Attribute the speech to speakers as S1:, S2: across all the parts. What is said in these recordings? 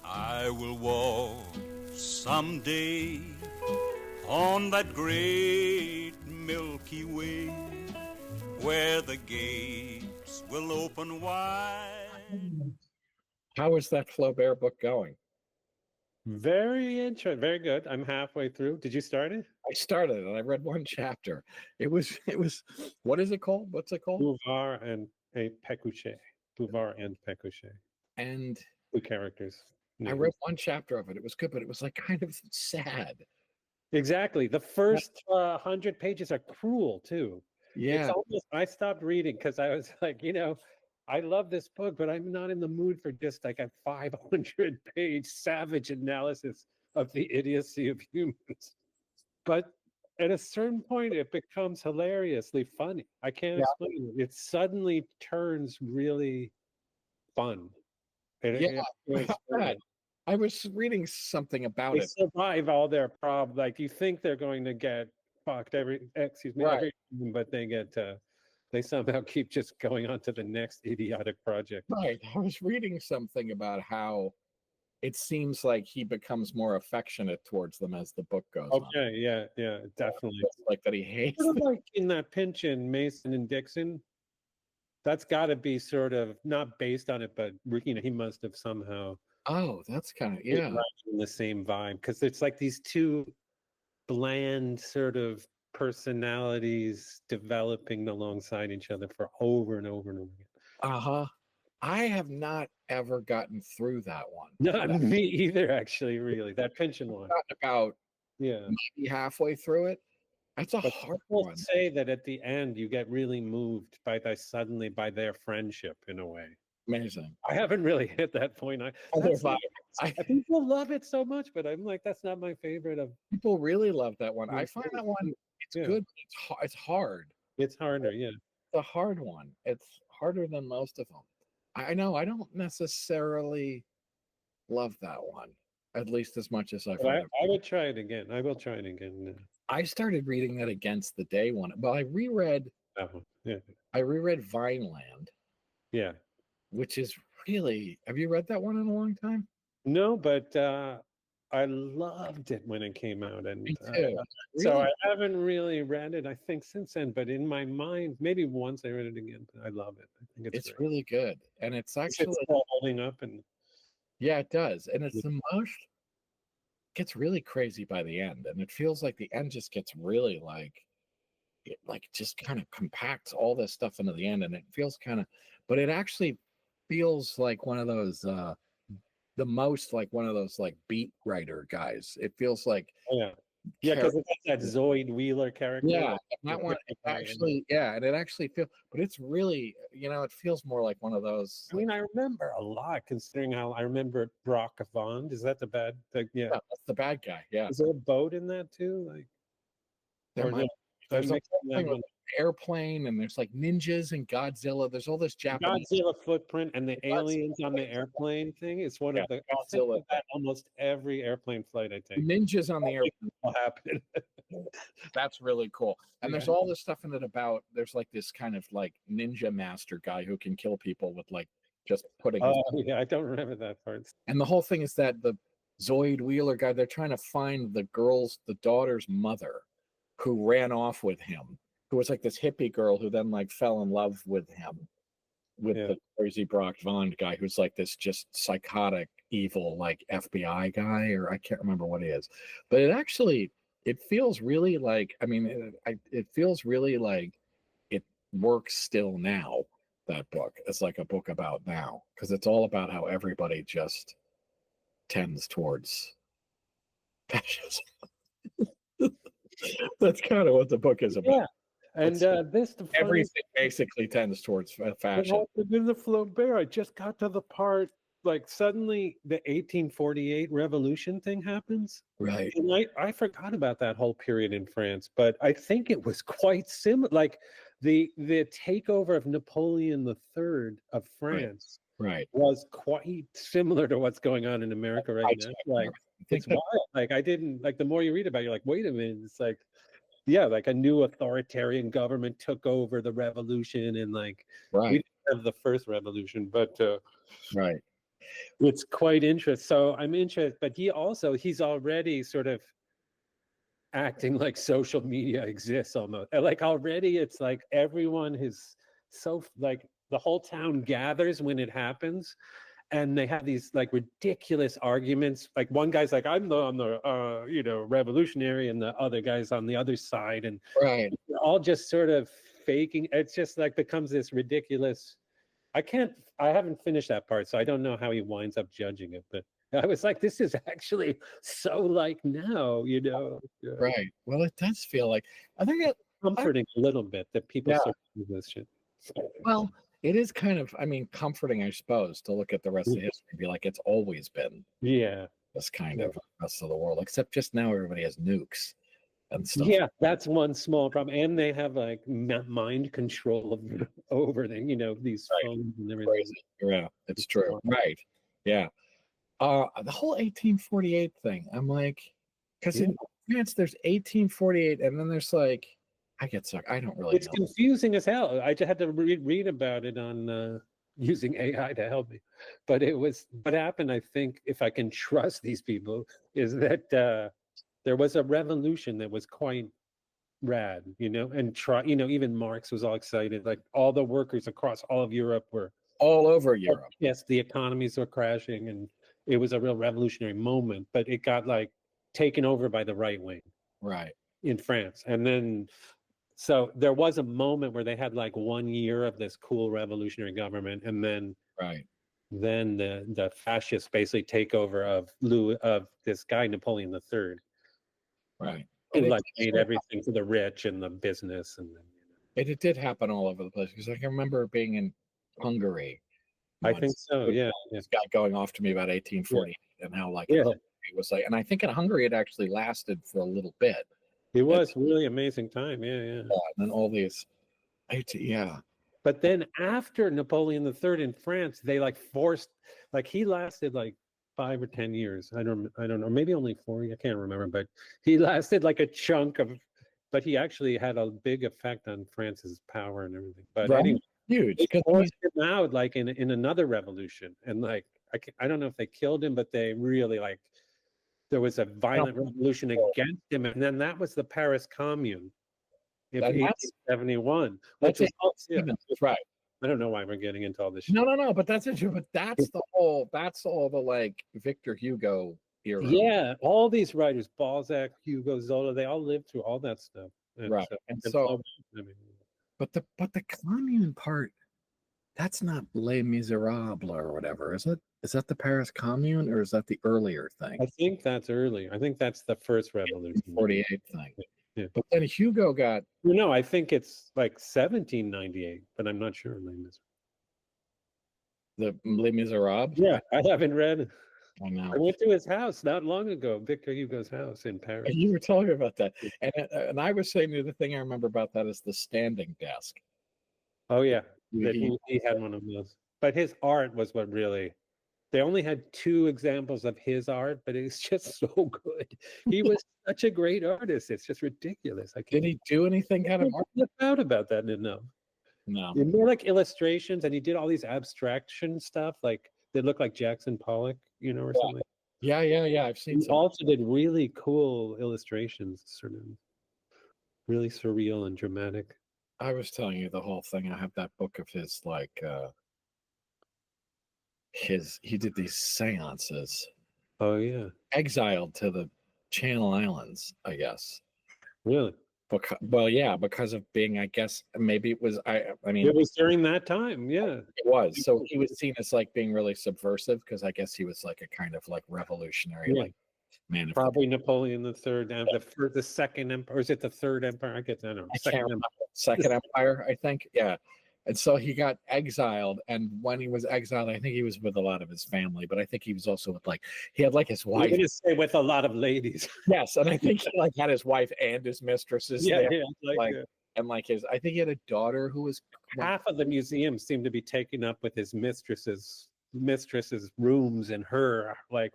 S1: I will walk someday on that great Milky Way, where the gates will open wide.
S2: How is that Flaubert book going?
S3: Very interesting. Very good. I'm halfway through. Did you start it?
S2: I started it. I read one chapter. It was. What is it called? What's it called?
S3: Bouvard and a Pecuchet. Bouvard and Pecuchet.
S2: And
S3: two characters.
S2: I read one chapter of it. It was good, but it was like kind of sad.
S3: Exactly. The first 100 pages are cruel too.
S2: Yeah.
S3: It's almost, I stopped reading because I was like, I love this book, but I'm not in the mood for just like a 500-page savage analysis of the idiocy of humans. But at a certain point, it becomes hilariously funny. I can't explain it. It suddenly turns really fun.
S2: I was reading something about it.
S3: They survive all their problems. Like you think they're going to get fucked every season, but they somehow keep just going on to the next idiotic project.
S2: Right. I was reading something about how it seems like he becomes more affectionate towards them as the book goes on.
S3: Yeah, definitely.
S2: Like that he hates
S3: them. Like in that Pynchon, Mason and Dixon, that's got to be sort of not based on it, but he must have somehow.
S2: Oh, that's kind of
S3: in the same vibe, because it's like these two bland sort of personalities developing alongside each other for over and over and over again.
S2: I have not ever gotten through that one.
S3: Not me either, actually. Really, that Pynchon one.
S2: About maybe halfway through it. That's a hard one.
S3: Say that at the end you get really moved by their friendship in a way.
S2: Amazing.
S3: I haven't really hit that point. People love it so much, but I'm like, that's not my favorite.
S2: People really love that one. I find that one. It's good. But it's hard.
S3: It's harder. Yeah.
S2: It's a hard one. It's harder than most of them. I know. I don't necessarily love that one, at least as much as I
S3: would try it again. I will try it again.
S2: I started reading that Against the Day one. Well, I reread. I reread Vineland.
S3: Yeah.
S2: Which is really. Have you read that one in a long time?
S3: No, but I loved it when it came out, and
S2: Me too.
S3: So I haven't really read it, I think, since then. But in my mind, maybe once I read it again. But I love it. I think it's
S2: really good, and it's actually
S3: still holding up. And
S2: yeah, it does, and it's the most gets really crazy by the end, and it feels like the end just gets really like it just kind of compacts all this stuff into the end, and it feels kind of, but it actually feels like one of those. The most like one of those like beat writer guys. It feels like
S3: because it's that Zoid Wheeler character.
S2: Yeah, that one actually, and it actually feels, but it's really, it feels more like one of those.
S3: I mean, I remember a lot considering how I remember Brock Vond. Is that the bad?
S2: That's the bad guy. Yeah.
S3: Is there a boat in that too? Like
S2: there's like an airplane, and there's like ninjas and Godzilla. There's all this Japanese
S3: Godzilla footprint and the aliens on the airplane thing. It's one of the Godzilla. Almost every airplane flight I take.
S2: Ninjas on the airplane
S3: will happen.
S2: That's really cool. And there's all this stuff in it about. There's like this kind of like ninja master guy who can kill people with like just putting.
S3: I don't remember that part.
S2: And the whole thing is that the Zoid Wheeler guy, they're trying to find the daughter's mother, who ran off with him, who was like this hippie girl who then like fell in love with him, with the crazy Brock Vond guy, who's like this just psychotic, evil, like FBI guy, or I can't remember what he is. But it feels really like, it feels really like it works still now, that book. It's like a book about now, because it's all about how everybody just tends towards fascism. That's kind of what the book is about.
S3: Yeah, and
S2: everything basically tends towards fashion.
S3: In the Flaubert, I just got to the part like suddenly the 1848 revolution thing happens.
S2: Right.
S3: And I forgot about that whole period in France, but I think it was quite similar. Like the takeover of Napoleon III of France was quite similar to what's going on in America right now. Like it's wild. Like I didn't like the more you read about it, you're like, wait a minute, it's like yeah, like a new authoritarian government took over the revolution, and like we
S2: Right.
S3: didn't have the first revolution, but
S2: Right.
S3: it's quite interesting. So I'm interested, but he's already sort of acting like social media exists almost. Like already it's like everyone is so like the whole town gathers when it happens, and they have these like ridiculous arguments. Like one guy's like, I'm on the revolutionary, and the other guy's on the other side, and
S2: Right.
S3: they're all just sort of faking. It's just like becomes this ridiculous. I haven't finished that part, so I don't know how he winds up judging it, but I was like, this is actually so like now, Yeah.
S2: Right. Well, it does feel like I think it.
S3: Comforting a little bit that people
S2: Yeah.
S3: sort of do this shit.
S2: Well, it is kind of, I mean, comforting, I suppose, to look at the rest of history and be like, it's always been
S3: Yeah.
S2: this kind of rest of the world, except just now everybody has nukes and stuff.
S3: Yeah, that's one small problem. And they have like mind control over the, these
S2: Right.
S3: phones and everything.
S2: Crazy. Yeah, it's true. Right. Yeah. The whole 1848 thing, I'm like, because in France there's 1848, and then there's like, I get stuck. I don't really
S3: It's
S2: know.
S3: confusing as hell. I just had to read about it on using AI to help me. But it was what happened, I think, if I can trust these people, is that there was a revolution that was quite rad, and even Marx was all excited. Like all the workers across all of Europe were
S2: All over Europe.
S3: Yes, the economies were crashing, and it was a real revolutionary moment, but it got like taken over by the right wing
S2: Right.
S3: in France. And then so there was a moment where they had like 1 year of this cool revolutionary government, and then
S2: Right.
S3: the fascists basically take over of this guy Napoleon III,
S2: Right.
S3: who
S2: And
S3: like made everything for the rich and the business, and then,
S2: it did happen all over the place, because I can remember being in Hungary.
S3: I think so. Yeah.
S2: This guy going off to me about 1848 and how like
S3: Yeah.
S2: it was like, and I think in Hungary it actually lasted for a little bit.
S3: It was really amazing time. Yeah.
S2: And then all these, yeah.
S3: But then after Napoleon III in France, they like forced, like he lasted like 5 or 10 years. I don't know, maybe only 4. I can't remember, but he lasted like a chunk of. But he actually had a big effect on France's power and everything. But
S2: Right.
S3: anyway,
S2: Huge.
S3: they
S2: Because
S3: forced him out like in another revolution, and like I don't know if they killed him, but they really like there was a violent revolution against him, and then that was the Paris Commune in 1871.
S2: That's
S3: Which
S2: right.
S3: I don't know why we're getting into all this shit.
S2: No, but that's interesting. But that's all the like Victor Hugo era.
S3: Yeah, all these writers, Balzac, Hugo, Zola, they all lived through all that stuff.
S2: Right. And so,
S3: I mean,
S2: but the commune part, that's not Les Miserables or whatever, is it? Is that the Paris Commune, or is that the earlier thing?
S3: I think that's early. I think that's the first revolution.
S2: 48 thing.
S3: Yeah.
S2: But then Hugo got.
S3: No, I think it's like 1798, but I'm not sure.
S2: The Les Miserables?
S3: Yeah, I haven't read.
S2: I know.
S3: I went to his house not long ago, Victor Hugo's house in Paris.
S2: You were telling me about that. And I was saying the thing I remember about that is the standing desk.
S3: Oh, yeah. He had one of those. But his art was what really. They only had 2 examples of his art, but it's just so good. He was such a great artist. It's just ridiculous.
S2: Did he do anything kind of art?
S3: I found out about that. No. More like illustrations, and he did all these abstraction stuff, like they look like Jackson Pollock, or something.
S2: Yeah. I've seen.
S3: He also did really cool illustrations, sort of really surreal and dramatic.
S2: I was telling you the whole thing. I have that book of his, like, he did these seances.
S3: Oh yeah.
S2: Exiled to the Channel Islands, I guess.
S3: Really?
S2: Because of being, I guess, maybe it was. I mean,
S3: it was during that time. Yeah,
S2: it was. So he was seen as like being really subversive, because I guess he was like a kind of like revolutionary, like man.
S3: Probably Napoleon III and the Second Empire. Or is it the Third Empire? I don't know.
S2: Second Empire, I think. Yeah. And so he got exiled, and when he was exiled, I think he was with a lot of his family, but I think he was also with he had his wife.
S3: I'm going to say with a lot of ladies.
S2: Yes, and I think he had his wife and his mistresses.
S3: Yeah,
S2: there.
S3: And
S2: I think he had a daughter who was.
S3: Half of the museum seemed to be taken up with his mistress's rooms and her
S2: right,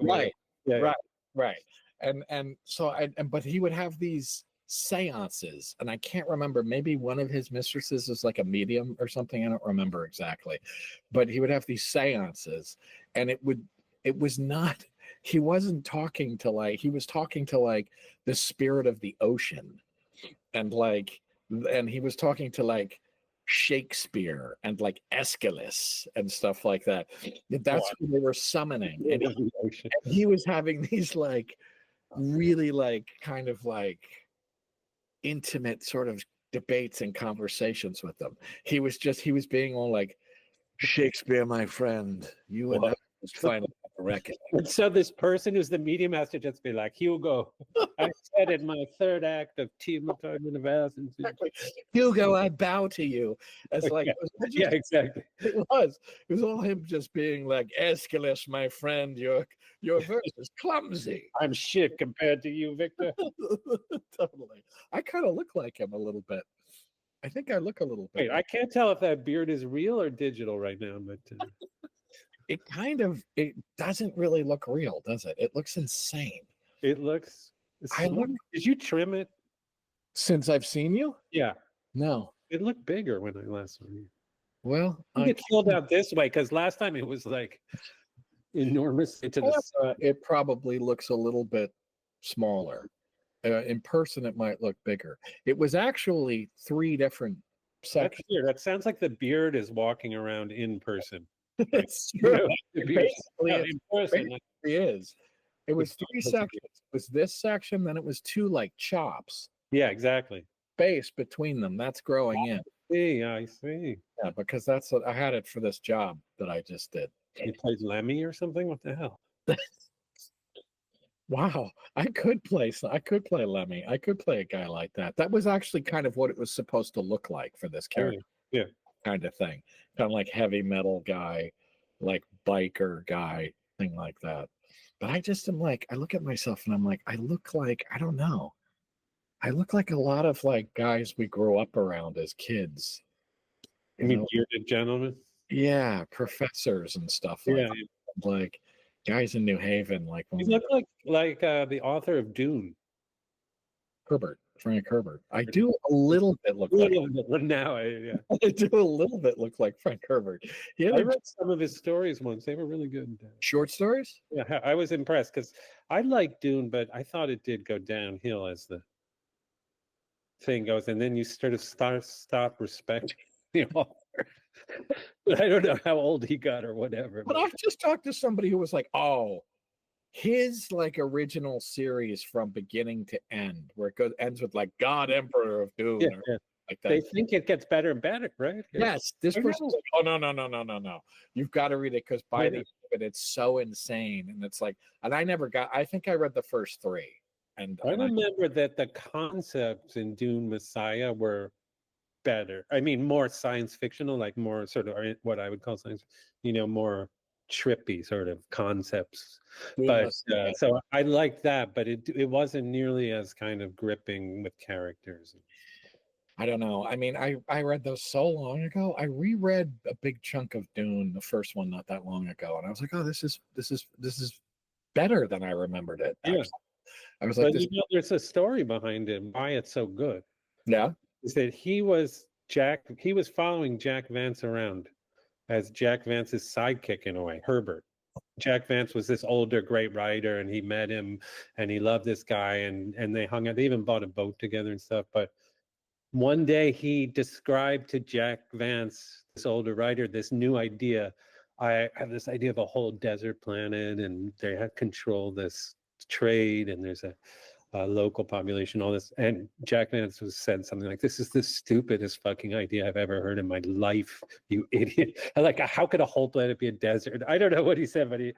S2: and so but he would have these seances, and I can't remember, maybe one of his mistresses is like a medium or something, I don't remember exactly, but he would have these seances, and it was not, he wasn't talking to like, he was talking to like the spirit of the ocean, and like, and he was talking to like Shakespeare and like Aeschylus and stuff like that. That's who they were summoning, and he was having these like really like kind of like intimate sort of debates and conversations with them. He was being all like, Shakespeare, my friend, you and I must finally have a reckoning.
S3: And so this person who's the medium has to just be like, Hugo, I said in my third act of
S2: Hugo, I bow to you. As like,
S3: yeah, exactly.
S2: It was all him just being like, Aeschylus, my friend, your verse is clumsy.
S3: I'm shit compared to you, Victor.
S2: Totally. I kind of look like him a little bit. I think I look a little bit.
S3: Wait, I can't tell if that beard is real or digital right now, but
S2: it doesn't really look real, does it? It looks insane.
S3: It looks. Did you trim it
S2: since I've seen you?
S3: Yeah.
S2: No.
S3: It looked bigger when I last saw you.
S2: Well,
S3: it filled out this way because last time it was like enormous.
S2: It probably looks a little bit smaller. In person, it might look bigger. It was actually 3 different sections.
S3: That's weird. That sounds like the beard is walking around in person.
S2: It's true.
S3: In person.
S2: It is. It was 3 sections. It was this section, then it was 2 like chops.
S3: Yeah, exactly.
S2: Space between them. That's growing in.
S3: I see.
S2: Yeah, because that's what I had it for this job that I just did.
S3: You played Lemmy or something? What the hell?
S2: Wow, I could play Lemmy. I could play a guy like that. That was actually kind of what it was supposed to look like for this character.
S3: Yeah.
S2: Kind of thing. Kind of like heavy metal guy, like biker guy, thing like that. But I just am like, I look at myself and I'm like, I look like, I don't know. I look like a lot of like guys we grew up around as kids.
S3: You mean bearded gentlemen?
S2: Yeah, professors and stuff like that. Like guys in New Haven, like
S3: you look like the author of Dune.
S2: Frank Herbert. I do a little bit look like
S3: now.
S2: I do a little bit look like Frank Herbert.
S3: I read some of his stories once. They were really good.
S2: Short stories?
S3: Yeah, I was impressed because I liked Dune, but I thought it did go downhill as the thing goes, and then you sort of stop respecting the author. But I don't know how old he got or whatever.
S2: But I've just talked to somebody who was like, oh, his like original series from beginning to end, where it ends with like God Emperor of Dune, or like that.
S3: They think it gets better and better, right?
S2: Yes. This person's like, oh no. You've got to read it because by the end of it, it's so insane. And it's like, and I think I read the first 3. And
S3: I remember that the concepts in Dune Messiah were better. I mean, more science fictional, like more sort of what I would call science, more trippy sort of concepts. But so I liked that, but it wasn't nearly as kind of gripping with characters.
S2: I don't know. I mean, I read those so long ago. I reread a big chunk of Dune, the first one, not that long ago, and I was like, oh, this is better than I remembered it.
S3: Yeah.
S2: I was like,
S3: there's a story behind it, why it's so good.
S2: Yeah.
S3: Is that he was following Jack Vance around as Jack Vance's sidekick in a way, Herbert. Jack Vance was this older great writer, and he met him and he loved this guy, and they hung out. They even bought a boat together and stuff. But one day he described to Jack Vance, this older writer, this new idea. I have this idea of a whole desert planet, and they have control this trade, and there's a local population, all this. And Jack Vance said something like, this is the stupidest fucking idea I've ever heard in my life, you idiot. Like, how could a whole planet be a desert? I don't know what he said, but he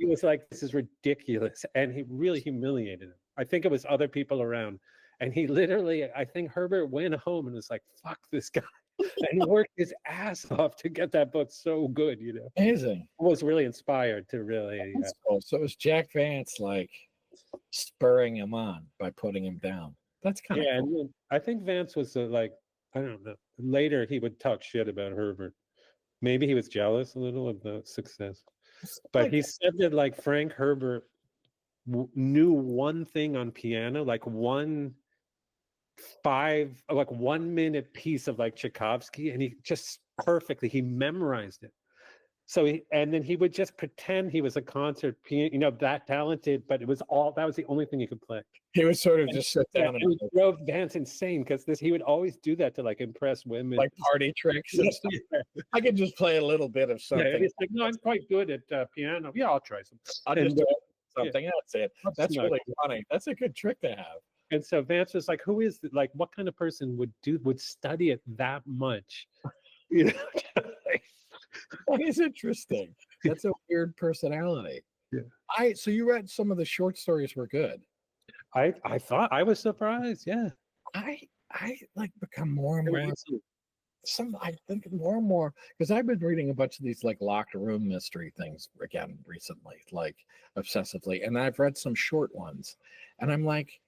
S3: was like, this is ridiculous. And he really humiliated him. I think it was other people around. And he literally, I think Herbert went home and was like, fuck this guy. And he worked his ass off to get that book so good,
S2: Amazing.
S3: I was really inspired to really.
S2: Cool. So it was Jack Vance like spurring him on by putting him down. That's kind of cool.
S3: And I think Vance was like, I don't know. Later he would talk shit about Herbert. Maybe he was jealous a little of the success. But he said that like Frank Herbert knew one thing on piano, like one like 1 minute piece of like Tchaikovsky, and he just perfectly, he memorized it. So and then he would just pretend he was a concert pianist, that talented, but that was the only thing he could play.
S2: He would sort of just sit down
S3: and it drove Vance insane because he would always do that to like impress women,
S2: like party tricks and stuff. I could just play a little bit of something.
S3: Yeah, and he's like, no, I'm quite good at piano. Yeah, I'll try some.
S2: I'll just do something else. That's really funny. That's a good trick to have.
S3: And so Vance was like, who is like, what kind of person would study it that much?
S2: That is interesting. That's a weird personality.
S3: Yeah.
S2: So you read some of the short stories were good.
S3: I thought, I was surprised. Yeah.
S2: I like become more and more I think more and more, because I've been reading a bunch of these like locked room mystery things again recently, like obsessively, and I've read some short ones, and I'm like,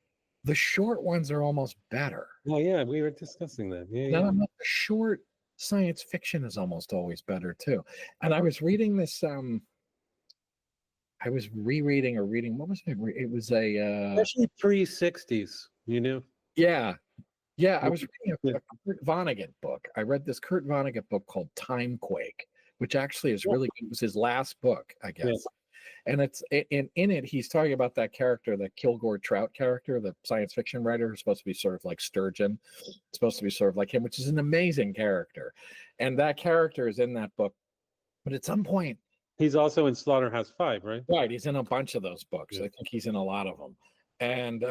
S2: the short ones are almost better.
S3: Oh yeah, we were discussing that. Yeah.
S2: Now the short science fiction is almost always better too. And I was reading this I was rereading or reading, what was it? It was
S3: especially pre-60s,
S2: Yeah. I was reading a Kurt Vonnegut book. I read this Kurt Vonnegut book called Timequake, which actually is really good. It was his last book, I guess. Yeah. And it's in it, he's talking about that character, the Kilgore Trout character, the science fiction writer who's supposed to be sort of like Sturgeon. It's supposed to be sort of like him, which is an amazing character. And that character is in that book. But at some point,
S3: he's also in Slaughterhouse-Five, right?
S2: Right. He's in a bunch of those books. Yeah. I think he's in a lot of them. And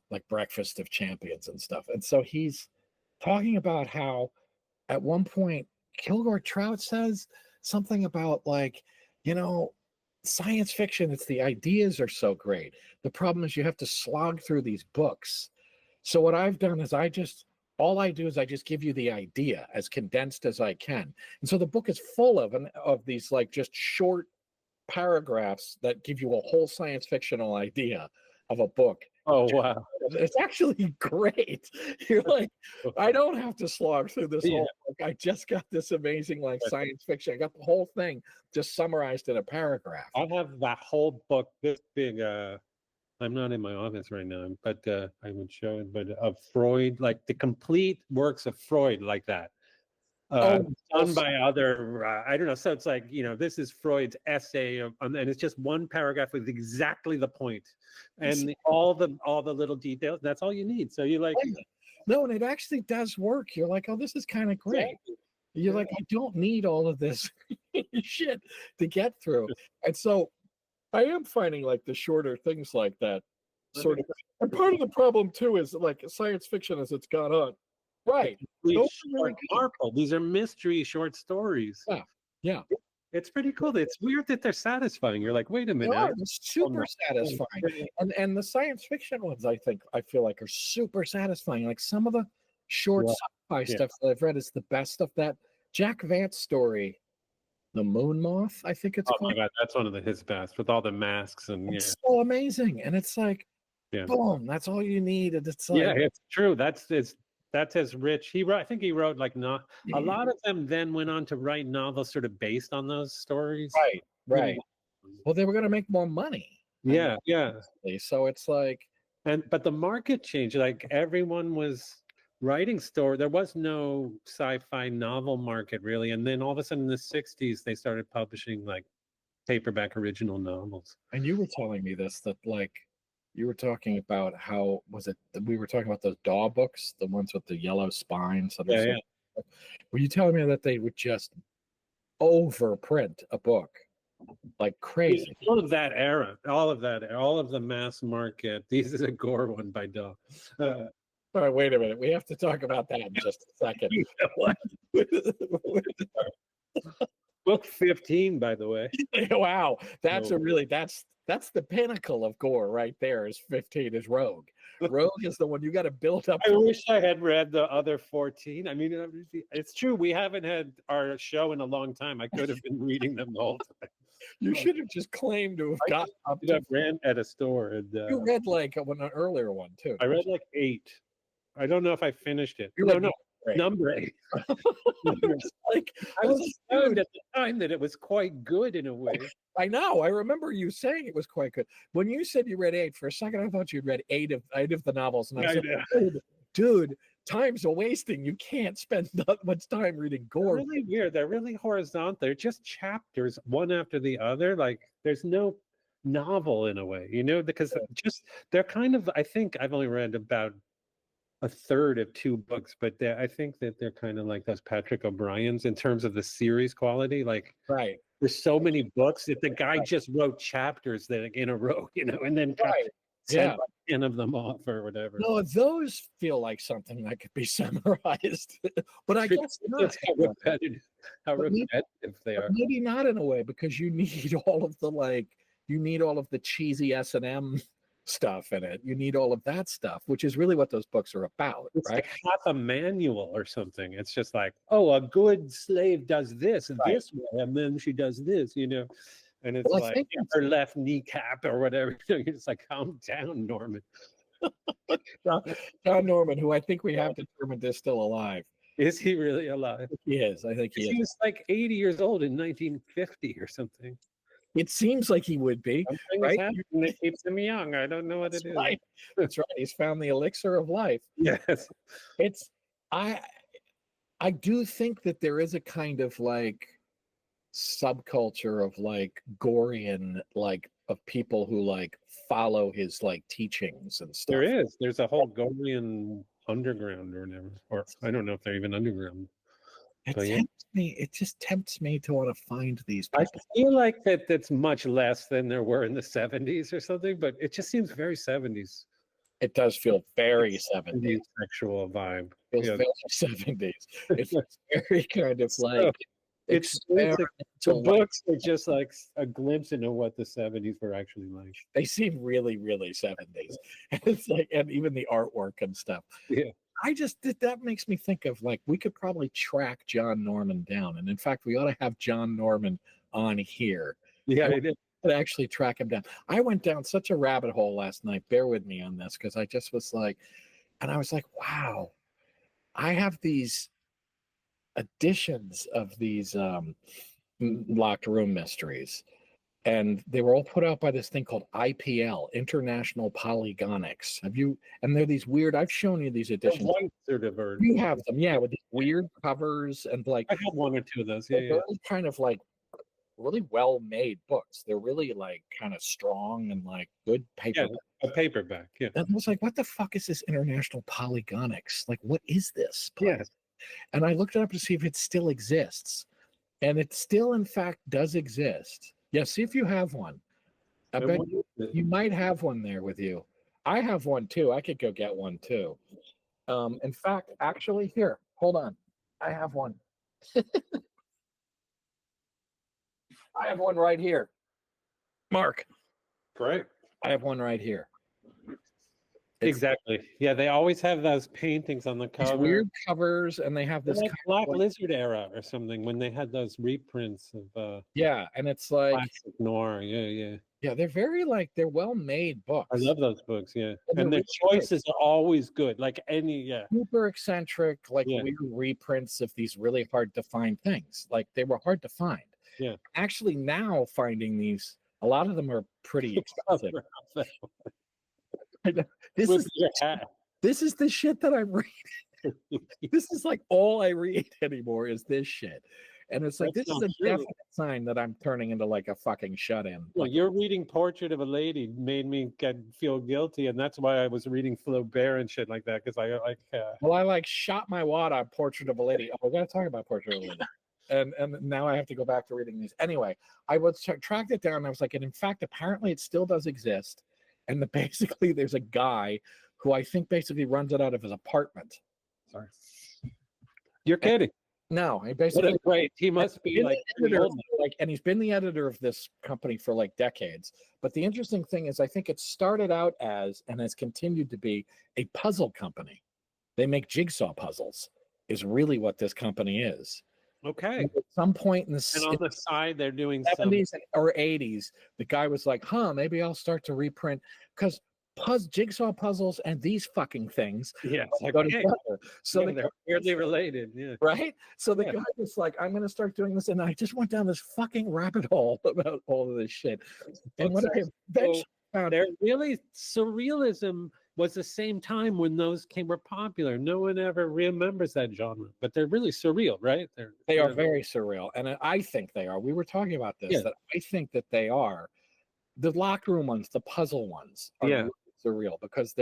S2: like Breakfast of Champions and stuff. And so he's talking about how at one point Kilgore Trout says something about like, science fiction, it's the ideas are so great. The problem is you have to slog through these books. So what I've done is all I do is I just give you the idea as condensed as I can. And so the book is full of these like just short paragraphs that give you a whole science fictional idea of a book.
S3: Oh wow.
S2: It's actually great. You're like, I don't have to slog through this whole book. I just got this amazing like science fiction. I got the whole thing just summarized in a paragraph.
S3: I have that whole book this big. I'm not in my office right now, but I would show it, but of Freud, like the complete works of Freud like that. Done by other, I don't know. So it's like, this is Freud's essay, and it's just one paragraph with exactly the point, and all the little details. That's all you need. So you like,
S2: no, and it actually does work. You're like, oh, this is kind of great. Exactly. You're like, I don't need all of this shit to get through. And so I am finding like the shorter things like that sort of. And part of the problem too is like science fiction as it's gone on. Right.
S3: These are mystery short stories.
S2: Yeah.
S3: It's pretty cool. It's weird that they're satisfying. You're like, wait a minute.
S2: They're super satisfying. And the science fiction ones, I feel like are super satisfying. Like some of the short sci-fi stuff that I've read is the best of that. Jack Vance story, The Moon Moth, I think it's called.
S3: Oh my God, that's one of his best with all the masks and
S2: it's so amazing. And it's like, boom, that's all you need. And it's like,
S3: it's true. That's as rich. I think he wrote like a lot of them then went on to write novels sort of based on those stories.
S2: Right. Well, they were going to make more money.
S3: Yeah.
S2: So it's like,
S3: but the market changed. Like everyone was writing story. There was no sci-fi novel market really. And then all of a sudden in the 60s, they started publishing like paperback original novels.
S2: And you were telling me this, that like, you were talking about how we were talking about those Daw books, the ones with the yellow spines.
S3: Yeah.
S2: Were you telling me that they would just overprint a book like crazy?
S3: All of that era, all of the mass market. This is a Gore one by Daw.
S2: All right, wait a minute. We have to talk about that in just a second.
S3: Book 15, by the way.
S2: Wow, that's that's the pinnacle of Gore right there. Is 15 is Rogue. Rogue is the one you got to build up.
S3: I wish I had read the other 14. I mean, it's true. We haven't had our show in a long time. I could have been reading them the whole time.
S2: You should have just claimed to have got up to
S3: ran at a store. And,
S2: you read like an earlier one too.
S3: I read like 8. I don't know if I finished it. No. Number 8.
S2: Like
S3: I was assumed at the time that it was quite good in a way.
S2: I know. I remember you saying it was quite good. When you said you read 8, for a second I thought you'd read 8 of the novels, and I said, dude, time's a wasting. You can't spend that much time reading
S3: They're
S2: gore.
S3: really weird. They're really horizontal. They're just chapters, one after the other. Like there's no novel in a way, because just they're kind of. I think I've only read about a third of 2 books, but I think that they're kind of like those Patrick O'Brien's in terms of the series quality. Like,
S2: Right.
S3: there's so many books that the guy just wrote chapters that in a row, and then cut
S2: Right.
S3: 10,
S2: Yeah.
S3: 10 of them off or whatever.
S2: No, those feel like something that could be summarized, but I guess not.
S3: That's how repetitive,
S2: But maybe-
S3: they
S2: But
S3: are.
S2: maybe not in a way, because you need all of the cheesy S&M stuff in it. You need all of that stuff, which is really what those books are about,
S3: It's
S2: right?
S3: like half a manual or something. It's just like, oh, a good slave does this and
S2: Right.
S3: this way, and then she does this, and it's
S2: Well, I
S3: like
S2: think
S3: her left kneecap or whatever. You're just like, calm down, Norman.
S2: John Norman, who I think we have determined is still alive.
S3: Is he really alive?
S2: He is. I think he
S3: He
S2: is.
S3: was like 80 years old in 1950 or something.
S2: It seems like he would be.
S3: Something
S2: Right?
S3: is happening that keeps him young. I don't know what
S2: That's
S3: it is.
S2: right. That's right. He's found the elixir of life.
S3: Yes.
S2: It's I do think that there is a kind of like subculture of like Gorian, like of people who like follow his like teachings and stuff.
S3: There is. There's a whole Gorian underground or whatever. Or I don't know if they're even underground. But yeah.
S2: It just tempts me to want to find these
S3: I
S2: people.
S3: feel like that's much less than there were in the 70s or something, but it just seems very 70s.
S2: It does feel very
S3: It's
S2: 70s.
S3: sexual vibe.
S2: It feels
S3: Yeah.
S2: very 70s. It feels very kind of like
S3: It's the
S2: experimental, like,
S3: books are just like a glimpse into what the 70s were actually like.
S2: they seem really, really 70s. And it's like, and even the artwork and stuff.
S3: Yeah.
S2: That makes me think of like, we could probably track John Norman down. And in fact, we ought to have John Norman on here
S3: Yeah, it is.
S2: to actually track him down. I went down such a rabbit hole last night. Bear with me on this, because I just was like, and I was like, wow, I have these editions of these locked room mysteries, and they were all put out by this thing called IPL, International Polygonics. And they're these weird, I've shown you these editions.
S3: One sort of version.
S2: You have them, yeah, with these weird covers and like
S3: I have 1 or 2 of those. Yeah,
S2: they're
S3: yeah.
S2: really kind of like really well made books. They're really like kind of strong and like good paper.
S3: Yeah, a paperback. Yeah.
S2: And I was like, what the fuck is this International Polygonics? Like, what is this?
S3: Yes.
S2: And I looked it up to see if it still exists. And it still, in fact, does exist. Yeah, see if you have one. I bet you might have one there with you. I have one too. I could go get one too. In fact, actually, here, hold on. I have one. I have one right here. Mark,
S3: Great.
S2: I have one right here.
S3: Exactly. Yeah, they always have those paintings on the
S2: These
S3: cover.
S2: weird covers, and they have
S3: They're
S2: this
S3: like
S2: kind of
S3: Black
S2: like-
S3: Lizard era or something when they had those reprints of
S2: yeah, and it's like,
S3: classic noir. Yeah, yeah.
S2: yeah, they're very like, they're well made books.
S3: I love those books. Yeah,
S2: And
S3: and
S2: they're
S3: the
S2: really good.
S3: choices are always good. Like any, yeah.
S2: Super eccentric, like
S3: Yeah.
S2: weird reprints of these really hard to find things. Like they were hard to find.
S3: Yeah.
S2: Actually, now finding these, a lot of them are pretty expensive. This
S3: With
S2: is
S3: your hat.
S2: this is the shit that I'm reading. This is like all I read anymore is this shit. And it's like,
S3: That's
S2: this is
S3: not
S2: a
S3: true.
S2: definite sign that I'm turning into like a fucking shut-in.
S3: Well, your reading Portrait of a Lady made me feel guilty, and that's why I was reading Flaubert and shit like that, because I like.
S2: Well, I like shot my wad on Portrait of a Lady. Oh, we're gonna talk about Portrait of a Lady. And now I have to go back to reading these. Anyway, I was tracked it down. And I was like, and in fact, apparently it still does exist. And basically there's a guy who I think basically runs it out of his apartment. Sorry.
S3: You're kidding.
S2: No, he
S3: What
S2: basically
S3: a great. He must be
S2: been
S3: like.
S2: the editor, like, and he's been the editor of this company for like decades. But the interesting thing is, I think it started out as and has continued to be a puzzle company. They make jigsaw puzzles, is really what this company is.
S3: Okay.
S2: And at some point in
S3: And
S2: the
S3: on the side, they're doing some.
S2: 70s or 80s, the guy was like, maybe I'll start to reprint, because jigsaw puzzles and these fucking things
S3: Yeah. It's like,
S2: go
S3: okay,
S2: together. So
S3: yeah,
S2: the
S3: they're weirdly related. Yeah.
S2: right? So the
S3: Yeah.
S2: guy was like, I'm gonna start doing this. And I just went down this fucking rabbit hole about all of this shit. And what I eventually found
S3: They're really surrealism was the same time when those were popular. No one ever remembers that genre, but they're really surreal, right?
S2: They are very surreal, and I think they are. We were talking about this,
S3: Yeah.
S2: that I think that they are. The locker room ones, the puzzle ones, are
S3: Yeah.
S2: really surreal because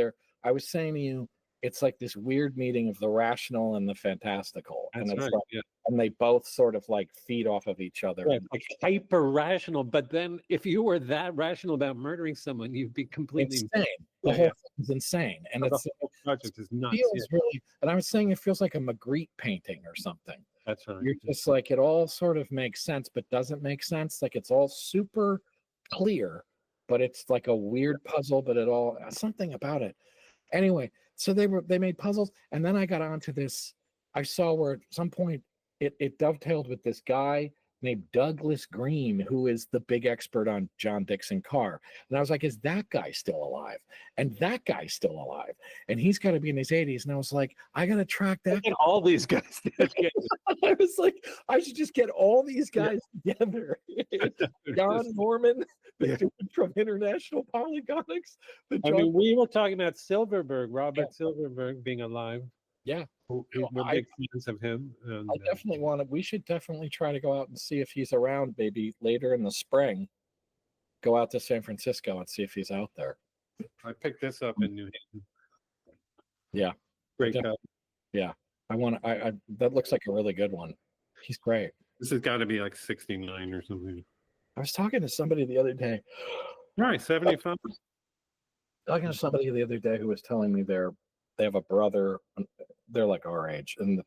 S2: I was saying to you, it's like this weird meeting of the rational and the fantastical, and
S3: That's
S2: it's
S3: right.
S2: like,
S3: Yeah.
S2: and they both sort of like feed off of each other.
S3: Right, like hyper rational. But then, if you were that rational about murdering someone, you'd be completely
S2: Insane. The whole thing is insane, and
S3: The
S2: it's
S3: whole project is nuts.
S2: feels really. And I was saying it feels like a Magritte painting or something.
S3: That's right.
S2: You're just like, it all sort of makes sense, but doesn't make sense. Like it's all super clear, but it's like a weird puzzle, but it all something about it. Anyway, so they made puzzles, and then I got onto this. I saw where at some point it dovetailed with this guy named Douglas Green, who is the big expert on John Dickson Carr. And I was like, is that guy still alive? And that guy's still alive. And he's got to be in his 80s. And I was like, I got to track that.
S3: And all these guys.
S2: I was like, I should just get all these guys together. John Norman, the dude from International Polygonics.
S3: I mean, we were talking about Silverberg, Robert Silverberg being alive.
S2: Yeah.
S3: We're big fans of him. And,
S2: I definitely we should definitely try to go out and see if he's around, maybe later in the spring. Go out to San Francisco and see if he's out there.
S3: I picked this up in New Haven.
S2: Yeah.
S3: Great guy.
S2: Yeah. I that looks like a really good one. He's great.
S3: This has got to be like 69 or something.
S2: I was talking to somebody the other day.
S3: Right, 75.
S2: Talking to somebody the other day who was telling me they have a brother, they're like our age, and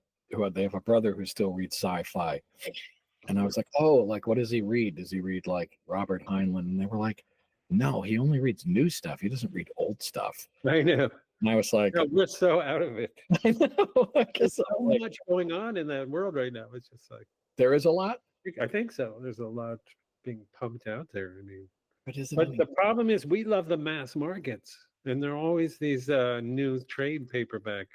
S2: they have a brother who still reads sci-fi. And I was like, oh, like, what does he read? Does he read like Robert Heinlein? And they were like, no, he only reads new stuff. He doesn't read old stuff.
S3: I know.
S2: And I was like,
S3: no, we're so out of it.
S2: I know.
S3: There's so much going on in that world right now. It's just like,
S2: there is a lot.
S3: I think so. There's a lot being pumped out there. I mean,
S2: but
S3: the problem is we love the mass markets, and there are always these new trade paperback.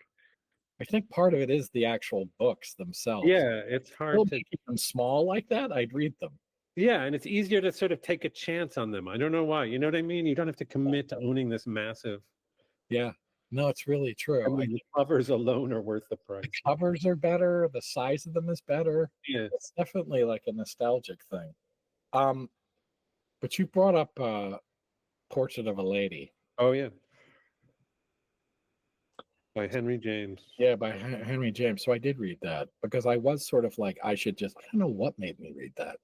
S2: I think part of it is the actual books themselves.
S3: Yeah, it's hard to
S2: keep them small like that. I'd read them.
S3: Yeah, and it's easier to sort of take a chance on them. I don't know why. You know what I mean? You don't have to commit to owning this massive.
S2: Yeah. No, it's really true.
S3: I mean, the covers alone are worth the price.
S2: The covers are better. The size of them is better.
S3: Yeah.
S2: It's definitely like a nostalgic thing. But you brought up Portrait of a Lady.
S3: Oh, yeah. By Henry James.
S2: Yeah, by Henry James. So I did read that because I was sort of like, I don't know what made me read that.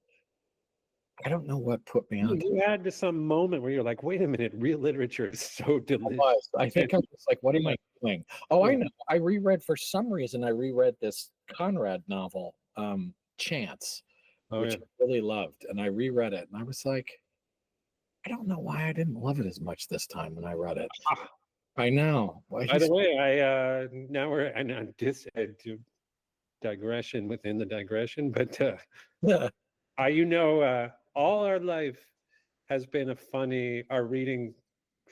S2: I don't know what put me on.
S3: You had some moment where you're like, wait a minute, real literature is so delicious.
S2: I think I was like, what am I doing? Oh, I know. I reread, for some reason, I reread this Conrad novel, Chance, which I really loved. And I reread it. And I was like, I don't know why I didn't love it as much this time when I read it. I know.
S3: By the way, now we're on this digression within the digression, but all our life has been our reading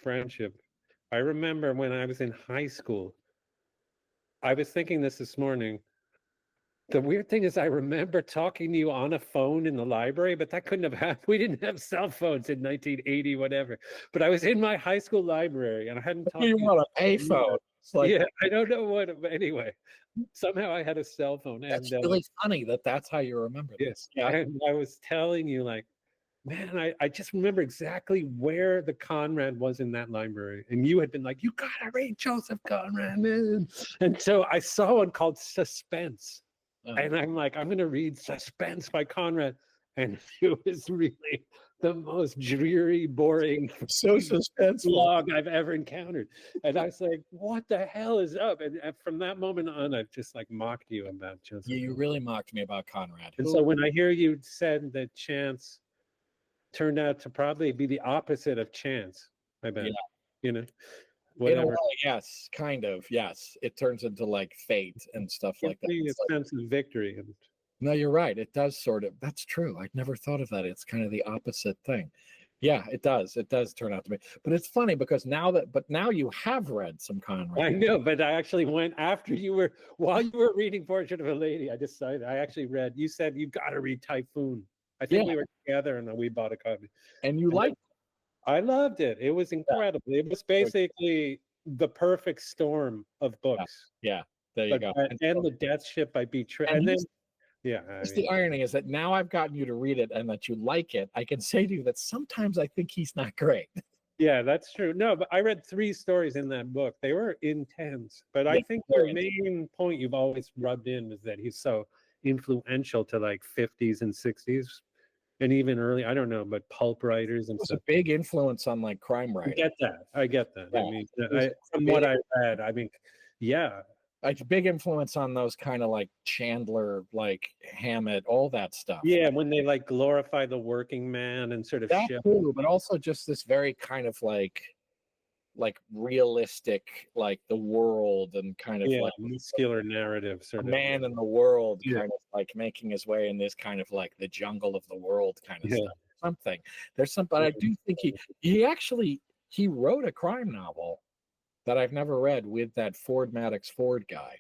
S3: friendship. I remember when I was in high school, I was thinking this morning. The weird thing is I remember talking to you on a phone in the library, but that couldn't have happened. We didn't have cell phones in 1980, whatever. But I was in my high school library and I hadn't talked to you
S2: on a payphone.
S3: Like, yeah, I don't know what, but anyway, somehow I had a cell phone.
S2: That's really funny that's how you remember this.
S3: Yeah. And I was telling you, like, man, I just remember exactly where the Conrad was in that library. And you had been like, you gotta read Joseph Conrad, man. And so I saw one called Suspense. And I'm like, I'm going to read Suspense by Conrad. And it was really the most dreary, boring,
S2: so suspenseful
S3: log I've ever encountered. And I was like, what the hell is up? And from that moment on, I've just like mocked you about Joseph.
S2: Yeah, you really mocked me about Conrad.
S3: And so when I hear you said that Chance turned out to probably be the opposite of Chance, I bet, whatever.
S2: In a way, yes, kind of. Yes, it turns into like fate and stuff like that.
S3: It's a sense of victory.
S2: No, you're right. It does sort of. That's true. I'd never thought of that. It's kind of the opposite thing. Yeah, it does. It does turn out to be. But it's funny because now you have read some Conrad.
S3: I know, but I actually went while you were reading Portrait of a Lady. I decided I actually read. You said you got to read Typhoon. I think we were together and we bought a copy.
S2: And you liked it.
S3: I loved it. It was incredible. It was basically the perfect storm of books.
S2: Yeah, there you go.
S3: And The Death Ship by B.
S2: And
S3: And then,
S2: here's-
S3: yeah.
S2: Here's the irony is that now I've gotten you to read it and that you like it. I can say to you that sometimes I think he's not great.
S3: Yeah, that's true. No, but I read 3 stories in that book. They were intense. But I
S2: Yeah,
S3: think
S2: very
S3: the main point you've always rubbed in is that he's so influential to like 50s and 60s and even early, I don't know, but pulp writers and
S2: It was
S3: stuff.
S2: a big influence on like crime
S3: I
S2: writing.
S3: get that. I get that.
S2: Yeah,
S3: I mean,
S2: it was
S3: from
S2: big.
S3: what I read, I mean, yeah,
S2: Like big influence on those kind of like Chandler, like Hammett, all that stuff.
S3: yeah, when they like glorify the working man and sort of
S2: That
S3: shift.
S2: too, but also just this very kind of like realistic, like the world and kind of
S3: Yeah,
S2: like
S3: muscular narrative
S2: a
S3: sort of.
S2: man in the world,
S3: Yeah.
S2: kind of like making his way in this kind of like the jungle of the world kind of
S3: Yeah.
S2: stuff. Something there's some, but I do think he wrote a crime novel that I've never read with that Ford Maddox Ford guy.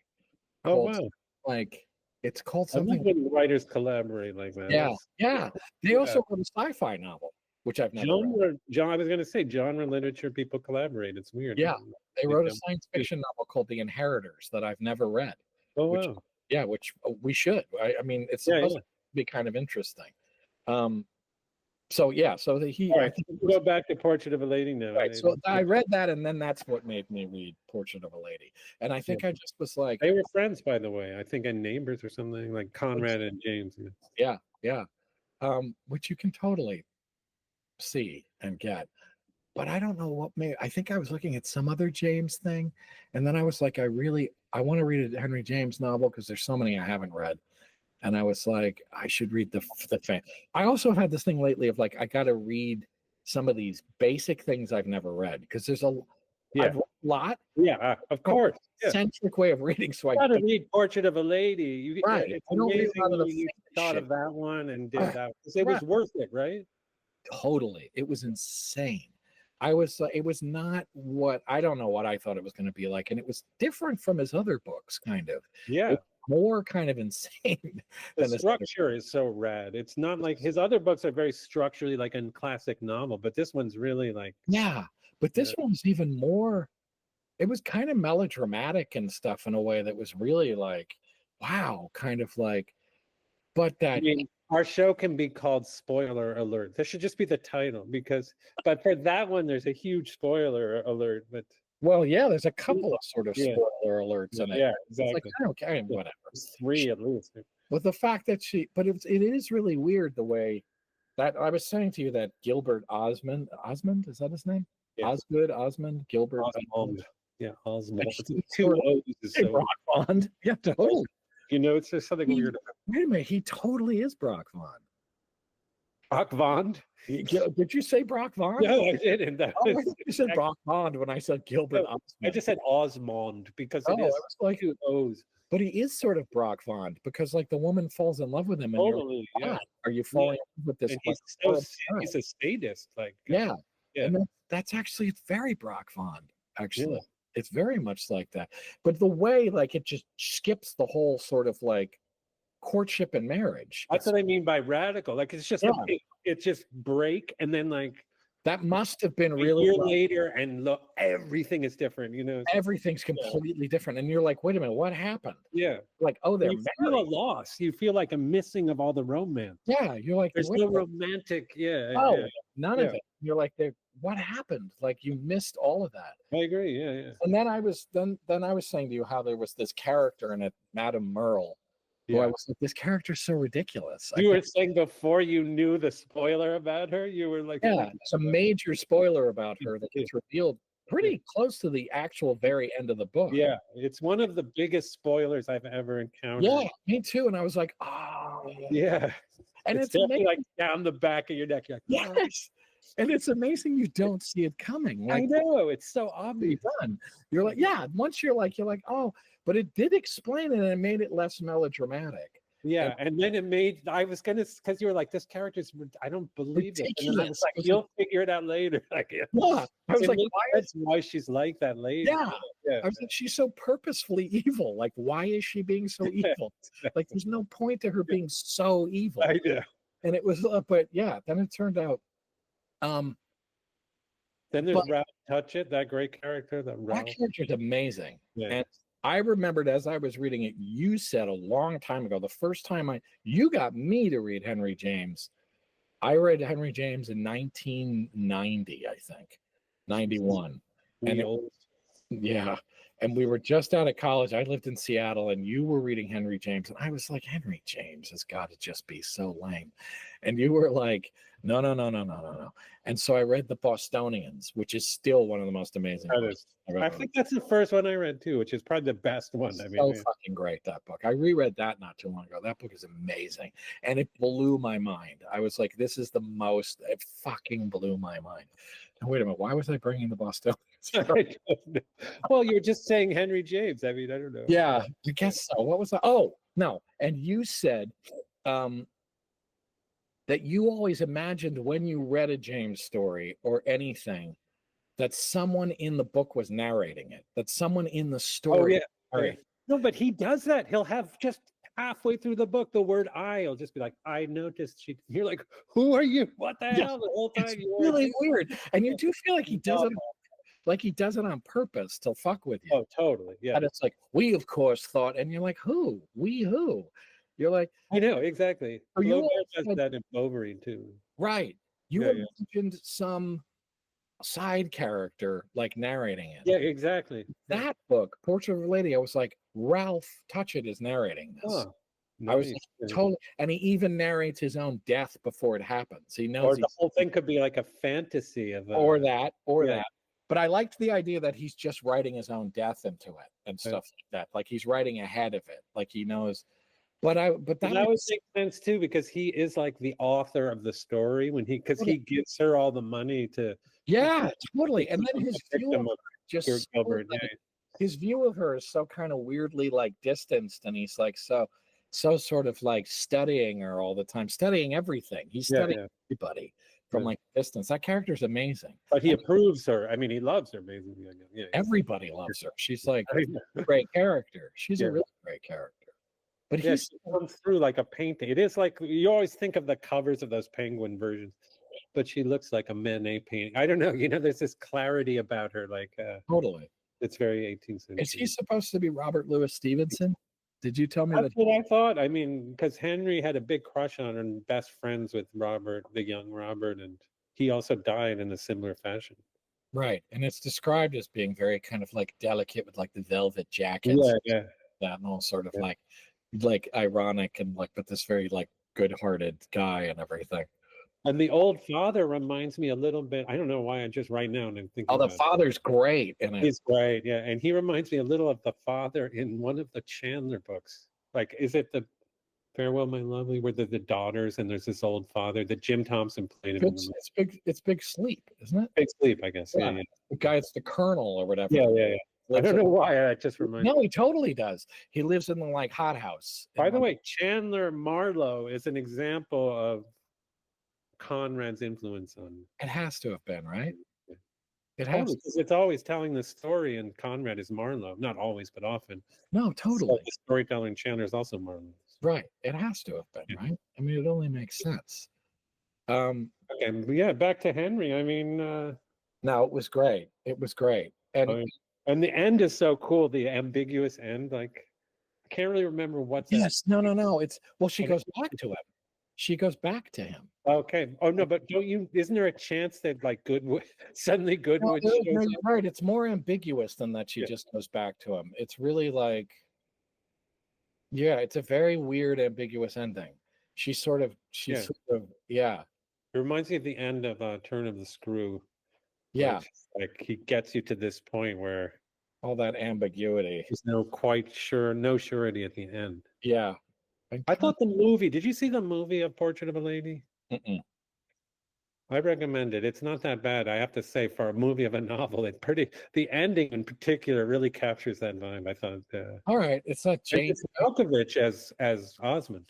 S3: Oh
S2: called,
S3: wow!
S2: like it's called
S3: I love
S2: something.
S3: when writers collaborate like that.
S2: Yeah,
S3: That's-
S2: yeah. They also wrote a sci-fi novel, which I've never read.
S3: Genre. I was going to say genre literature. People collaborate. It's weird.
S2: Yeah, they wrote a
S3: them-
S2: science fiction novel called The Inheritors that I've never read.
S3: Oh
S2: which-
S3: wow!
S2: Which we should. I mean, it's
S3: Yeah,
S2: supposed
S3: yeah.
S2: to be kind of interesting. So yeah, so he.
S3: All
S2: I
S3: right,
S2: think
S3: we'll go back to Portrait of a Lady now.
S2: right. So I read that, and then that's what made me read Portrait of a Lady. And I think I just was like,
S3: They were friends, by the way. I think in Neighbors or something like Conrad and James.
S2: yeah, which you can totally see and get. But I don't know what made. I think I was looking at some other James thing, and then I was like, I want to read a Henry James novel because there's so many I haven't read. And I was like, I should read the fan. I also have had this thing lately of like, I got to read some of these basic things I've never read because there's I've read a lot.
S3: Yeah, of course. Yeah.
S2: Centric way of reading. So
S3: You got to read Portrait of a Lady.
S2: Right.
S3: It's
S2: I don't read a lot of the
S3: amazing you thought
S2: shit.
S3: of that one and did that. 'Cause it
S2: Right.
S3: was worth it, right?
S2: Totally. It was insane. It was not what I don't know what I thought it was going to be like. And it was different from his other books, kind of.
S3: Yeah.
S2: More kind of insane.
S3: The structure is so rad. It's not like his other books are very structurally like a classic novel, but this one's really like
S2: Yeah. But this one was even more, it was kind of melodramatic and stuff in a way that was really like, wow, kind of like, but that
S3: I mean, our show can be called Spoiler Alert. This should just be the title but for that one, there's a huge spoiler alert. But
S2: well, yeah, there's a couple of sort of
S3: Yeah.
S2: spoiler alerts in it.
S3: yeah,
S2: It's like,
S3: exactly.
S2: I don't care, whatever.
S3: 3 at least.
S2: But the fact that it is really weird the way that I was saying to you that Gilbert Osmond, is that his name?
S3: Yes.
S2: Osmond, Gilbert.
S3: Osmond. Yeah, Osmond.
S2: Actually,
S3: Two
S2: sort of-
S3: O's is
S2: Hey,
S3: so,
S2: Brock Bond. Yeah, totally.
S3: you know, it's just something
S2: He-
S3: weird about
S2: Wait a minute, he totally is Brock Vaughn.
S3: Brock Vond.
S2: Did you say Brock Vaughn?
S3: No, I didn't. That
S2: Oh, I
S3: was-
S2: thought you said Brock Bond when I said Gilbert
S3: No,
S2: Osmond.
S3: I just said Osmond because
S2: Oh,
S3: it
S2: I
S3: is
S2: was like,
S3: 2 O's.
S2: but he is sort of Brock Vaughn because like the woman falls in love with him and you're like,
S3: Totally. Yeah.
S2: "God, are you falling in love with this?
S3: And
S2: like,
S3: he's so
S2: horrible guy?"
S3: he's a statist. Like
S2: Yeah.
S3: Yeah.
S2: And that's actually it's very Brock Vaughn, actually.
S3: Yeah.
S2: It's very much like that. But the way like it just skips the whole sort of like courtship and marriage.
S3: That's what I mean by radical. Like it's just
S2: Yeah.
S3: it's just break and then like
S2: That must have been
S3: a
S2: really
S3: year
S2: rough.
S3: later and look everything is different, you know.
S2: Everything's completely different. And you're like, wait a minute, what happened?
S3: Yeah.
S2: Like, oh, they're
S3: You feel a
S2: married.
S3: loss. You feel like a missing of all the romance.
S2: Yeah. You're like,
S3: There's
S2: wait
S3: no
S2: a minute,
S3: romantic, yeah.
S2: oh,
S3: yeah.
S2: none of
S3: Yeah.
S2: it. You're like, what happened? Like you missed all of that.
S3: I agree. Yeah, yeah.
S2: And then I was saying to you how there was this character in it, Madame Merle, who I
S3: Yeah.
S2: was like, this character's so ridiculous. I
S3: You were
S2: can't-
S3: saying before you knew the spoiler about her, you were like,
S2: yeah, it's a major spoiler about her that gets revealed pretty close to the actual very end of the book.
S3: yeah, it's one of the biggest spoilers I've ever encountered.
S2: Yeah, me too. And I was like, oh,
S3: Yeah.
S2: and
S3: it's
S2: it's
S3: definitely
S2: amazing.
S3: like down the back of your neck. You're like, "Oh."
S2: Yes. And it's amazing you don't see it coming.
S3: I
S2: Like
S3: know, it's so
S2: be
S3: obvious.
S2: done. You're like, yeah, once you're like, oh, but it did explain it and it made it less melodramatic.
S3: Yeah, and then it made I was gonna because you were like, this character's I don't believe it. And then I was
S2: Ridiculous.
S3: like, you'll figure it out later. Like, yeah.
S2: Yeah. I was
S3: It
S2: like,
S3: makes
S2: why
S3: sense why she's like that later.
S2: Yeah.
S3: Yeah.
S2: I was like, she's so purposefully evil. Like, why is she being so evil? Like, there's no point to her being so evil.
S3: I know.
S2: And it was, but yeah, then it turned out,
S3: Then there's
S2: But-
S3: Ralph touch it. That great character, that
S2: That
S3: Ralph.
S2: character's amazing.
S3: Yeah.
S2: And I remembered as I was reading it, you said a long time ago, the first time you got me to read Henry James. I read Henry James in 1990, I think, 91. And yeah. And we were just out of college. I lived in Seattle and you were reading Henry James. And I was like, Henry James has got to just be so lame. And you were like, no. And so I read The Bostonians, which is still one of the most amazing books.
S3: I think that's the first one I read too, which is probably the best one. I mean,
S2: so fucking great, that book. I reread that not too long ago. That book is amazing. And it blew my mind. I was like, this is the most, it fucking blew my mind. Now, wait a minute. Why was I bringing The Bostonians?
S3: Well, you're just saying Henry James. I mean, I don't know.
S2: Yeah, I guess so. What was that? Oh, no. And you said that you always imagined when you read a James story or anything that someone in the book was narrating it, that someone in the story.
S3: Oh, yeah. No, but he does that. He'll have just halfway through the book, the word I will just be like, I noticed she. You're like, who are you? What the hell? The whole time
S2: it's really weird. And you do feel like he does it. Like he does it on purpose to fuck with you.
S3: Oh, totally. Yeah.
S2: And it's like, we of course thought, and you're like, who? We who? You're like,
S3: I know, exactly.
S2: Oh, you
S3: Flaubert does
S2: said-
S3: that in Bovary too.
S2: right. You
S3: Yeah,
S2: imagined some side character like narrating it.
S3: Yeah, exactly.
S2: That book, Portrait of a Lady, I was like, Ralph Touchett is narrating this.
S3: Oh,
S2: I was
S3: nice.
S2: like, totally, and he even narrates his own death before it happens. He knows
S3: Or the
S2: he's,
S3: whole thing could be like a fantasy of
S2: or that,
S3: yeah.
S2: that. But I liked the idea that he's just writing his own death into it and stuff like that. Like he's writing ahead of it. Like he knows. But that
S3: would make sense too, because he is like the author of the story because he gives her all the money to.
S2: Yeah, totally. And then his view of
S3: victim
S2: her
S3: of
S2: just
S3: Kurt
S2: so,
S3: Gilbert,
S2: like,
S3: yeah.
S2: his view of her is so kind of weirdly like distanced, and he's like so sort of like studying her all the time, studying everything. He's studying everybody from like distance. That character's amazing.
S3: But he approves her. I mean, he loves her basically. Yeah.
S2: Everybody loves her. She's like a great character. She's a really great character. But
S3: he comes through like a painting. It is like you always think of the covers of those Penguin versions, but she looks like a Manet painting. I don't know. There's this clarity about her. Like
S2: totally,
S3: it's very 18th century.
S2: Is he supposed to be Robert Louis Stevenson? Did you tell me
S3: That's what I thought. I mean, because Henry had a big crush on her and best friends with Robert, the young Robert, and he also died in a similar fashion.
S2: Right, and it's described as being very kind of like delicate with like the velvet jacket.
S3: Yeah.
S2: That and all sort of like ironic and like, but this very like good-hearted guy and everything.
S3: And the old father reminds me a little bit. I don't know why I just right now and I'm thinking.
S2: Oh, the father's great in it.
S3: He's great, yeah, and he reminds me a little of the father in one of the Chandler books. Like, is it the Farewell, My Lovely, where the daughters and there's this old father that Jim Thompson played him.
S2: It's Big Sleep, isn't it?
S3: Big Sleep, I guess. Yeah.
S2: The guy, it's the Colonel or whatever.
S3: Yeah. I don't know why that just reminds me.
S2: No, he totally does. He lives in the like hothouse.
S3: By the way, Chandler Marlowe is an example of Conrad's influence on.
S2: It has to have been, right? It
S3: Totally,
S2: has.
S3: because it's always telling the story, and Conrad is Marlowe. Not always, but often.
S2: No, totally.
S3: So the storyteller in Chandler is also Marlowe.
S2: Right. It has to have been, right? I mean, it only makes sense.
S3: Okay, yeah, back to Henry. I mean,
S2: no, it was great. It was great.
S3: And the end is so cool, the ambiguous end. Like, I can't really remember what's
S2: no. It's she goes back to him. She goes back to him.
S3: Okay. Oh no, but isn't there a chance that like Goodwood suddenly Goodwood shows
S2: you're
S3: up?
S2: right. It's more ambiguous than that she just goes back to him. It's really like, it's a very weird, ambiguous ending.
S3: It reminds me of the end of Turn of the Screw.
S2: Yeah.
S3: Like he gets you to this point where
S2: all that ambiguity.
S3: There's no surety at the end.
S2: Yeah.
S3: I thought the movie, did you see the movie of Portrait of a Lady?
S2: Mm-mm.
S3: I recommend it. It's not that bad, I have to say, for a movie of a novel. The ending in particular really captures that vibe, I thought.
S2: All right. It's not James
S3: Malkovich as Osmond.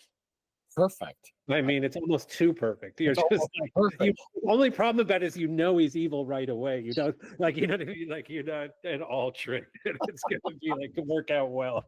S2: Perfect.
S3: I mean, it's almost too perfect. You're just like,
S2: perfect.
S3: Only problem about it is he's evil right away. You don't like what I mean? Like you're not an alternate. It's gonna be like to work out well.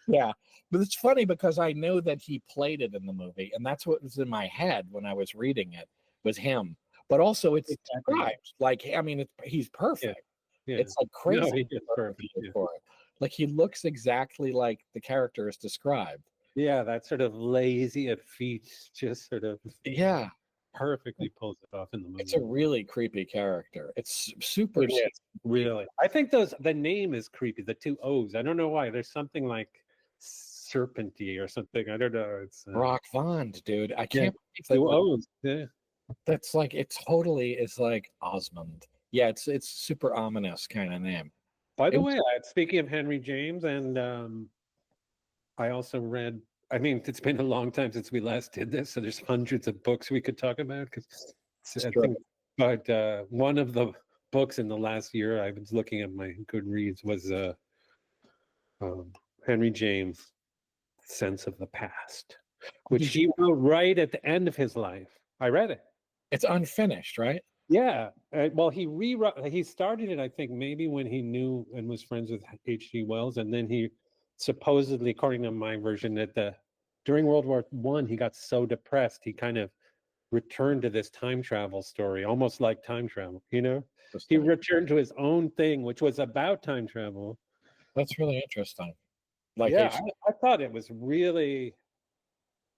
S2: Yeah. But it's funny because I know that he played it in the movie, and that's what was in my head when I was reading it was him. But also it's described like, I mean, he's perfect.
S3: Yeah.
S2: It's like
S3: No,
S2: crazy.
S3: he is perfect. Yeah.
S2: For it. Like he looks exactly like the character is described.
S3: Yeah, that sort of lazy feet just sort of
S2: Yeah,
S3: perfectly pulls it off in the
S2: it's a
S3: movie.
S2: really creepy character. It's super.
S3: It is, really. I think the name is creepy, the two O's. I don't know why. There's something like serpenty or something. I don't know. It's
S2: Rock Vond, dude. I
S3: yeah,
S2: can't believe that.
S3: two
S2: Like,
S3: O's. Yeah.
S2: that's like it totally is like Osmond. Yeah, it's super ominous kind of name.
S3: By the
S2: It
S3: way, speaking of Henry James, and I also read. I mean, it's been a long time since we last did this, so there's hundreds of books we could talk about. Because I
S2: true.
S3: think, but one of the books in the last year I was looking at my Goodreads was Henry James' Sense of the Past, which he wrote right at the end of his life. I read it.
S2: It's unfinished, right?
S3: Yeah. Well, he rewrote. He started it, I think, maybe when he knew and was friends with H.G. Wells, and then he supposedly, according to my version, that during World War I, he got so depressed he kind of returned to this time travel story, almost like time travel. You know, he returned to his own thing, which was about time travel.
S2: That's really interesting. Like,
S3: yeah, I thought it was really.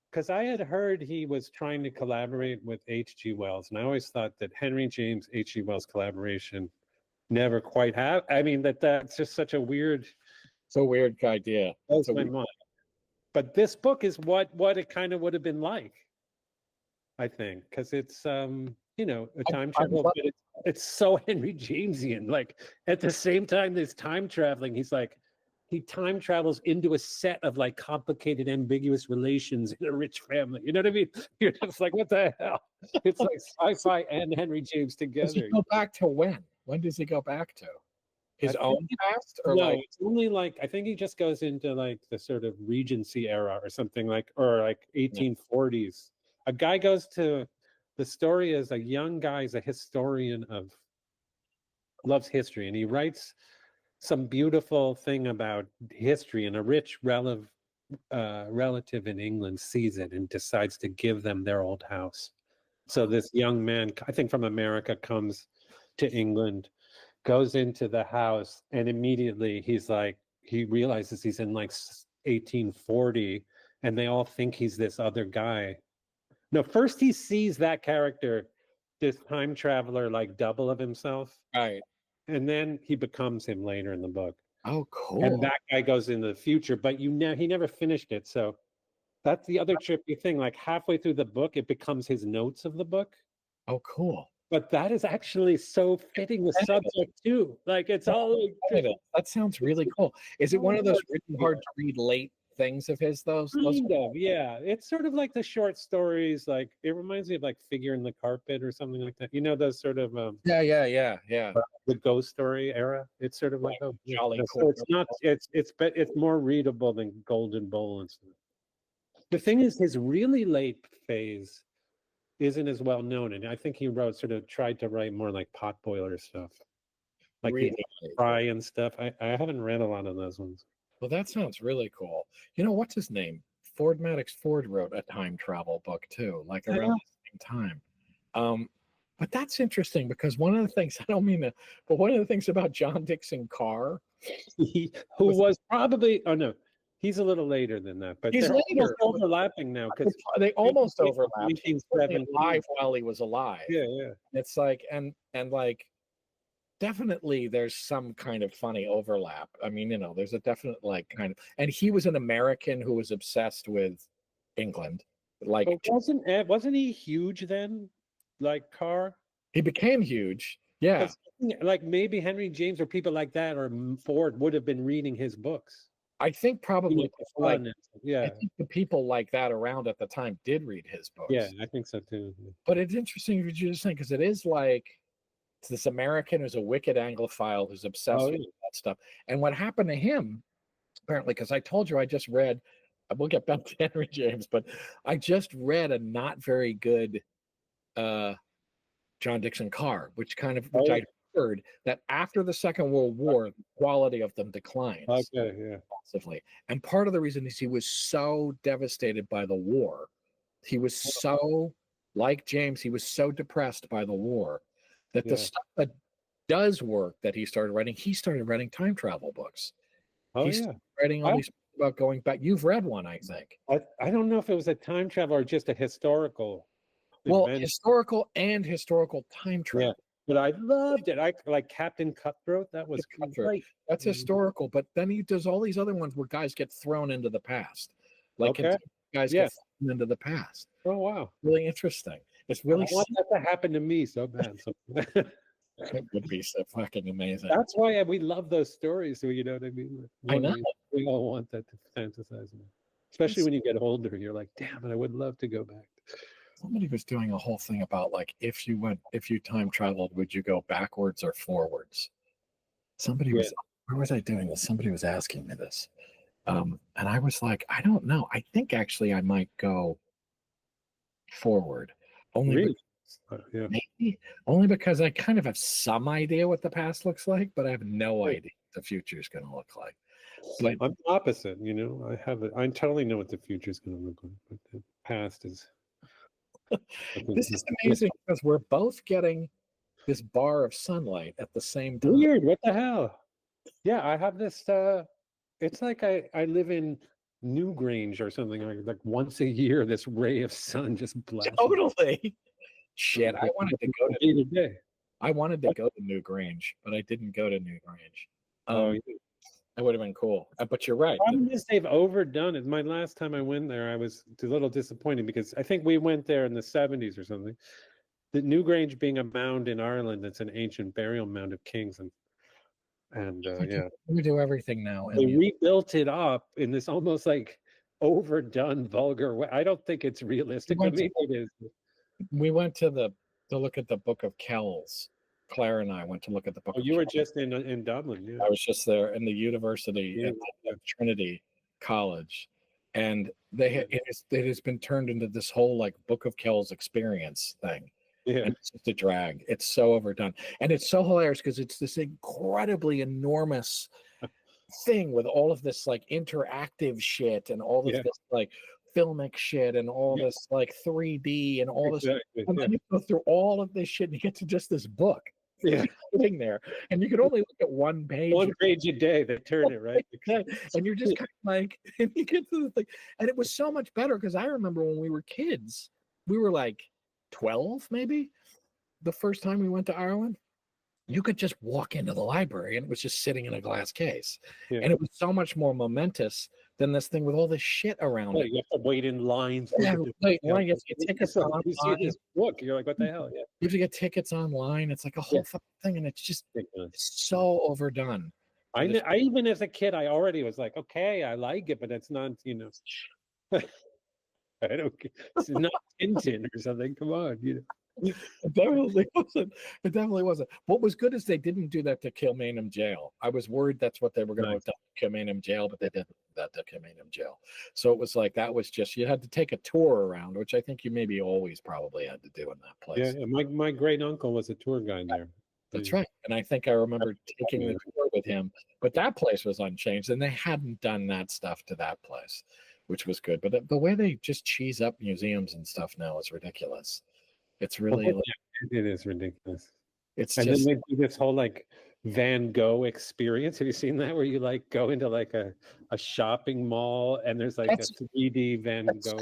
S3: Because I had heard he was trying to collaborate with H.G. Wells, and I always thought that Henry James, H.G. Wells collaboration never quite have. I mean, that's just such a weird.
S2: It's a weird idea.
S3: Blows my mind. But this book is what it kind of would have been like, I think, because it's you know, a time travel, but it's so Henry Jamesian. Like at the same time, there's time traveling. He's like. He time travels into a set of like complicated, ambiguous relations in a rich family. You know what I mean? You're just like, what the hell? It's like sci-fi and Henry James together.
S2: Does he go back to when? When does he go back to? His own past? Or
S3: no,
S2: like
S3: it's only like, I think he just goes into like the sort of Regency era or something like, or like 1840s. A guy goes to, the story is a young guy is a historian of, loves history, and he writes some beautiful thing about history, and a rich relative in England sees it and decides to give them their old house. So this young man, I think from America, comes to England, goes into the house, and immediately he's like, he realizes he's in like 1840, and they all think he's this other guy. No, first he sees that character, this time traveler, like double of himself.
S2: right.
S3: And then he becomes him later in the book.
S2: Oh, cool.
S3: And that guy goes into the future, but he never finished it. So that's the other trippy thing. Like halfway through the book, it becomes his notes of the book.
S2: Oh, cool.
S3: But that is actually so fitting the subject too. Like it's all like,
S2: that sounds really cool. Is it one of those really hard to read late things of his? Those
S3: kind of, yeah. It's sort of like the short stories. Like it reminds me of like Figure in the Carpet or something like that. You know, those sort of
S2: yeah.
S3: The ghost story era. It's sort of like
S2: jolly
S3: so
S2: cool.
S3: it's not. It's more readable than Golden Bowl and stuff. The thing is, his really late phase isn't as well known, and I think he tried to write more like potboiler stuff, like
S2: Really?
S3: the Fry and stuff. I haven't read a lot of those ones.
S2: Well, that sounds really cool. You know, what's his name? Ford Maddox Ford wrote a time travel book too, like around the same time. But that's interesting because one of the things, I don't mean to, but one of the things about John Dickson Carr,
S3: who was probably, oh no, he's a little later than that, but
S2: he's
S3: they're
S2: later
S3: overlapping now because
S2: they almost overlap.
S3: 1970
S2: alive while he was alive.
S3: Yeah.
S2: It's like, and like, definitely there's some kind of funny overlap. I mean, you know, there's a definite like kind of, and he was an American who was obsessed with England. Like,
S3: but wasn't he huge then? Like Carr?
S2: He became huge. Yeah.
S3: Like maybe Henry James or people like that or Ford would have been reading his books.
S2: I think probably
S3: I
S2: think the people like that around at the time did read his books.
S3: Yeah, I think so too.
S2: But it's interesting what you're just saying, because it is like it's this American who's a wicked Anglophile who's obsessed with that stuff. And what happened to him, apparently, because I told you I just read, we'll get back to Henry James, but I just read a not very good John Dickson Carr, which I heard that after the Second World War, the quality of them declined massively. And part of the reason is he was so devastated by the war. He was so, like James, he was so depressed by the war that the stuff that does work that he started writing time travel books.
S3: Oh
S2: He's
S3: yeah.
S2: writing all these about going back. You've read one, I think.
S3: I don't know if it was a time travel or just a historical
S2: Well,
S3: adventure.
S2: historical time travel.
S3: Yeah, but I loved it. I like Captain Cutthroat. That was
S2: Cutthroat.
S3: great.
S2: That's historical, but then he does all these other ones where guys get thrown into the past. Like
S3: Okay.
S2: guys
S3: Yes.
S2: get thrown into the past.
S3: Oh wow.
S2: Really interesting. It's really
S3: I want that to happen to me so bad. So
S2: it would be so fucking amazing.
S3: that's why we love those stories. So you know what I mean?
S2: I know.
S3: We all want that to fantasize about. Especially when you get older, you're like, damn it, I would love to go back.
S2: Somebody was doing a whole thing about like if you time traveled, would you go backwards or forwards? Somebody was where was I doing this? Somebody was asking me this. And I was like, I don't know. I think actually I might go forward. Only only because I kind of have some idea what the past looks like, but I have no idea what the future is going to look like. But
S3: I'm opposite, you know. I totally know what the future is going to look like, but the past is.
S2: This is amazing because we're both getting this bar of sunlight at the same time.
S3: Weird. What the hell? Yeah, I have this. It's like I live in Newgrange or something. Like once a year, this ray of sun just blasts.
S2: Totally. Shit, I wanted to go to
S3: day.
S2: I wanted to go to Newgrange, but I didn't go to Newgrange. That would have been cool. But you're right.
S3: Problem is they've overdone it. My last time I went there, I was a little disappointed because I think we went there in the 70s or something. The Newgrange being a mound in Ireland, it's an ancient burial mound of kings, and
S2: we do everything now.
S3: They rebuilt it up in this almost like overdone, vulgar way. I don't think it's realistic. But maybe it is.
S2: We went to look at the Book of Kells. Claire and I went to look at the book.
S3: Oh, you were just in Dublin. Yeah.
S2: I was just there in the university at Trinity College, and it has been turned into this whole like Book of Kells experience thing.
S3: Yeah,
S2: and it's just a drag. It's so overdone, and it's so hilarious because it's this incredibly enormous thing with all of this like interactive shit and all of this like filmic shit and all this like 3D and all this, and then you go through all of this shit and you get to just this book. Sitting there, and you could only look at one page
S3: a day. They turn it right,
S2: and you're just kind of like, and you get to the thing, and it was so much better because I remember when we were kids, we were like 12, maybe, the first time we went to Ireland. You could just walk into the library and it was just sitting in a glass case, and it was so much more momentous than this thing with all this shit around it.
S3: You have to wait in lines.
S2: Wait, you have to get tickets online.
S3: You see this book, you're like, what the hell? Yeah.
S2: You have to get tickets online. It's like a whole fucking thing, and it's just so overdone.
S3: I even as a kid, I already was like, okay, I like it, but it's not, you know. I don't. It's not Tintin or something. Come on, you know.
S2: It definitely wasn't. It definitely wasn't. What was good is they didn't do that to Kilmainham Jail. I was worried that's what they were going to do to Kilmainham Jail, but they didn't do that to Kilmainham Jail. So it was like that was just you had to take a tour around, which I think you maybe always probably had to do in that place.
S3: Yeah, my great uncle was a tour guide there.
S2: That's right. And I think I remember taking the tour with him, but that place was unchanged, and they hadn't done that stuff to that place, which was good. But the way they just cheese up museums and stuff now is ridiculous. It's really
S3: it is ridiculous.
S2: It's
S3: and
S2: just
S3: then they do this whole like Van Gogh experience. Have you seen that where you like go into like a shopping mall and there's like a 3D Van Gogh?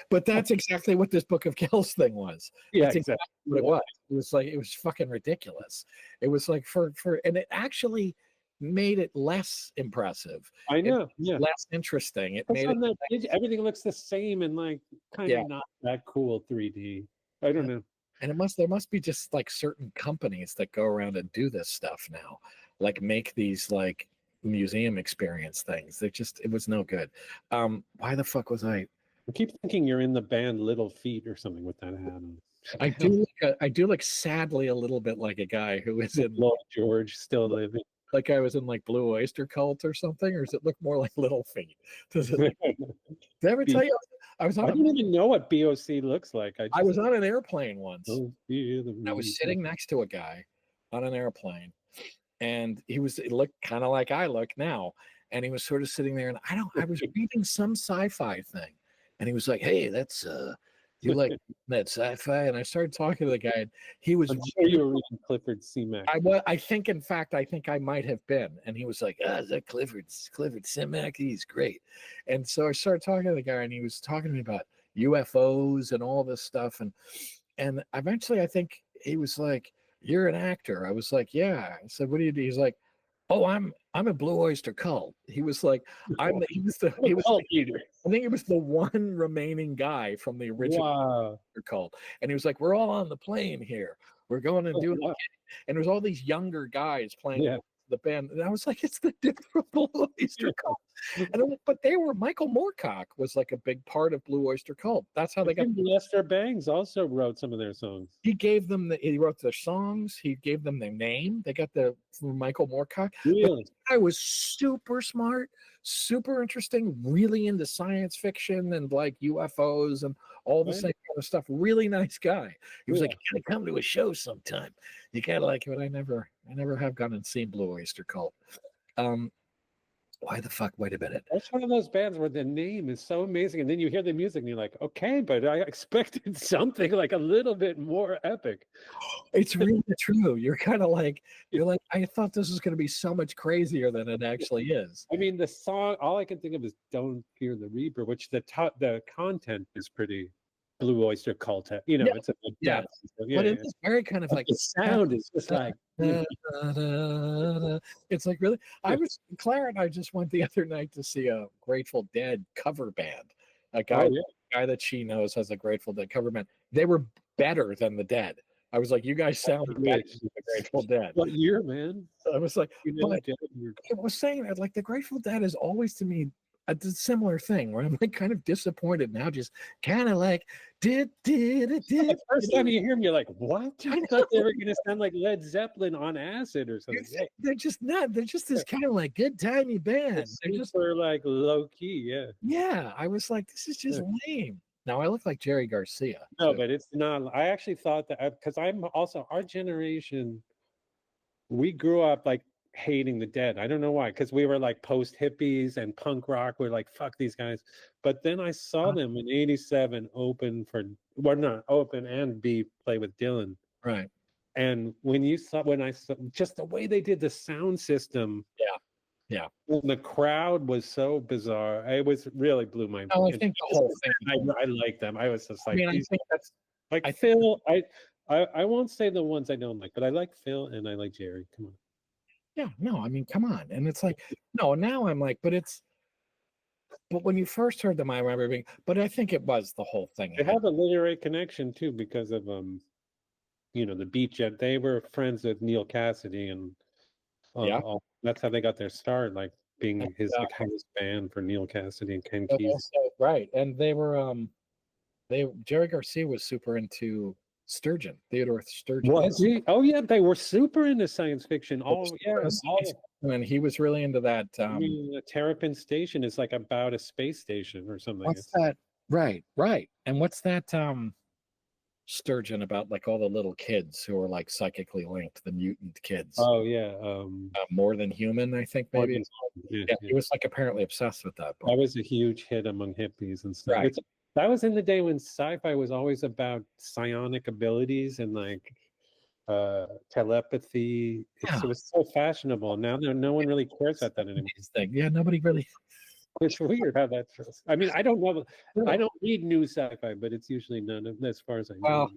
S2: But that's exactly what this Book of Kells thing was.
S3: Yeah,
S2: that's exactly what it was. It was like it was fucking ridiculous. It was like for and it actually made it less impressive.
S3: I know,
S2: less interesting. It made it
S3: everything looks the same and like kind of not that cool 3D. I don't know.
S2: And there must be just like certain companies that go around and do this stuff now, like make these like museum experience things. It was no good. Why the fuck was I
S3: keep thinking you're in the band Little Feat or something with that hat on.
S2: I do look sadly a little bit like a guy who is in
S3: Lloyd George still living.
S2: Like I was in like Blue Oyster Cult or something, or does it look more like Little Feat? Does it? Did I ever tell you? I didn't even
S3: know what BOC looks like.
S2: I was on an airplane once. I was sitting next to a guy on an airplane, and he looked kind of like I look now, and he was sort of sitting there, and I was reading some sci-fi thing, and he was like, "Hey, that's You like that sci-fi? And I started talking to the guy, and he was.
S3: I'm sure you were reading Clifford C. Mack.
S2: I think, in fact, I think I might have been. And he was like, is that Clifford Simak? He's great. And so I started talking to the guy, and he was talking to me about UFOs and all this stuff. And eventually I think he was like, you're an actor. I was like, yeah. I said, what do you do? He's like, oh, I'm a Blue Oyster Cult. He was like, I think he was the one remaining guy from the original Oyster Cult. And he was like, we're all on the plane here. We're going and doing it. And there's all these younger guys playing the band. And I was like, it's the different Blue Oyster Cult. And I'm like, but Michael Moorcock was like a big part of Blue Oyster Cult. That's how they got.
S3: Lester Bangs also wrote some of their songs.
S2: He wrote their songs. He gave them their name. They got from Michael Moorcock.
S3: Really?
S2: I was super smart, super interesting, really into science fiction and like UFOs and all the same kind of stuff. Really nice guy. He was like, you gotta come to a show sometime. You gotta like it, but I never have gone and seen Blue Oyster Cult. Why the fuck? Wait a minute.
S3: That's one of those bands where the name is so amazing, and then you hear the music, and you're like, okay, but I expected something like a little bit more epic.
S2: It's really true. You're kind of like, I thought this was going to be so much crazier than it actually is.
S3: I mean, the song, all I can think of is "Don't Fear the Reaper," which the content is pretty Blue Oyster Cult. It's a
S2: but it's very kind of like
S3: the sound is just like.
S2: It's like, really. Claire and I just went the other night to see a Grateful Dead cover band. A guy that she knows has a Grateful Dead cover band. They were better than the Dead. I was like, you guys sound better than the Grateful Dead.
S3: What year, man?
S2: I was like, I was saying that, like, the Grateful Dead is always to me a similar thing where I'm like kind of disappointed now, just kind of like did.
S3: The first time you hear them, you're like, what? I thought they were gonna sound like Led Zeppelin on acid or something.
S2: They're just not. They're just this kind of like good timey band.
S3: They're just like low key,
S2: Yeah, I was like, this is just lame. Now I look like Jerry Garcia.
S3: No, but it's not. I actually thought that because I'm also our generation. We grew up like hating the Dead. I don't know why, because we were like post hippies and punk rock. We're like, fuck these guys. But then I saw them in '87 open and play with Dylan.
S2: Right.
S3: And when I saw just the way they did the sound system. Yeah. And the crowd was so bizarre. It was really blew my mind.
S2: Oh, I think the whole thing.
S3: I like them. I was just like,
S2: I think that's
S3: like Phil. I won't say the ones I don't like, but I like Phil and I like Jerry. Come on.
S2: Yeah, no, I mean, come on. And it's like, no, now I'm like, but when you first heard them, I remember being, but I think it was the whole thing.
S3: They have a literary connection too, because of the Beach. They were friends with Neil Cassidy, and that's how they got their start, like being his house band for Neil Cassidy and Ken Kesey.
S2: Right, and they were Jerry Garcia was super into Theodore Sturgeon.
S3: Was he? Oh yeah, they were super into science fiction.
S2: And he was really into that.
S3: Terrapin Station is like about a space station or something.
S2: What's that? Right. And what's that Sturgeon about, like all the little kids who are like psychically linked, the mutant kids?
S3: Oh yeah.
S2: More Than Human, I think maybe. Yeah, he was like apparently obsessed with that book.
S3: That was a huge hit among hippies and stuff.
S2: Right.
S3: That was in the day when sci-fi was always about psionic abilities and like telepathy. It was so fashionable. Now no one really cares about that anymore.
S2: Yeah, nobody really.
S3: It's weird how that's. I mean, I don't know. I don't read new sci-fi, but it's usually none of, as far as I know.
S2: Well,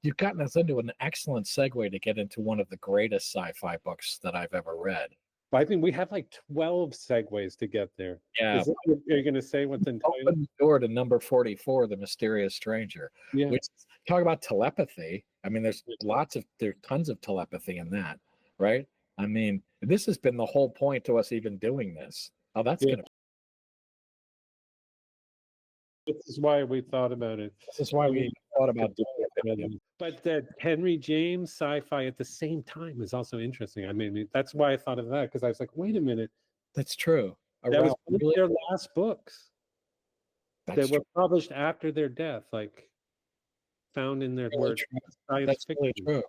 S2: you've gotten us into an excellent segue to get into one of the greatest sci-fi books that I've ever read.
S3: I think we have like 12 segues to get there.
S2: Yeah.
S3: Are you going to say what's in title?
S2: Open the door to number 44, The Mysterious Stranger.
S3: Yeah.
S2: Which, talk about telepathy. I mean, there's tons of telepathy in that, right? I mean, this has been the whole point to us even doing this. Oh, that's going to.
S3: This is why we thought about it.
S2: This is why we thought about doing it.
S3: But that Henry James sci-fi at the same time is also interesting. I mean, that's why I thought of that, because I was like, wait a minute.
S2: That's true.
S3: That was one of their last books. They were published after their death, like found in their words.
S2: That's really true.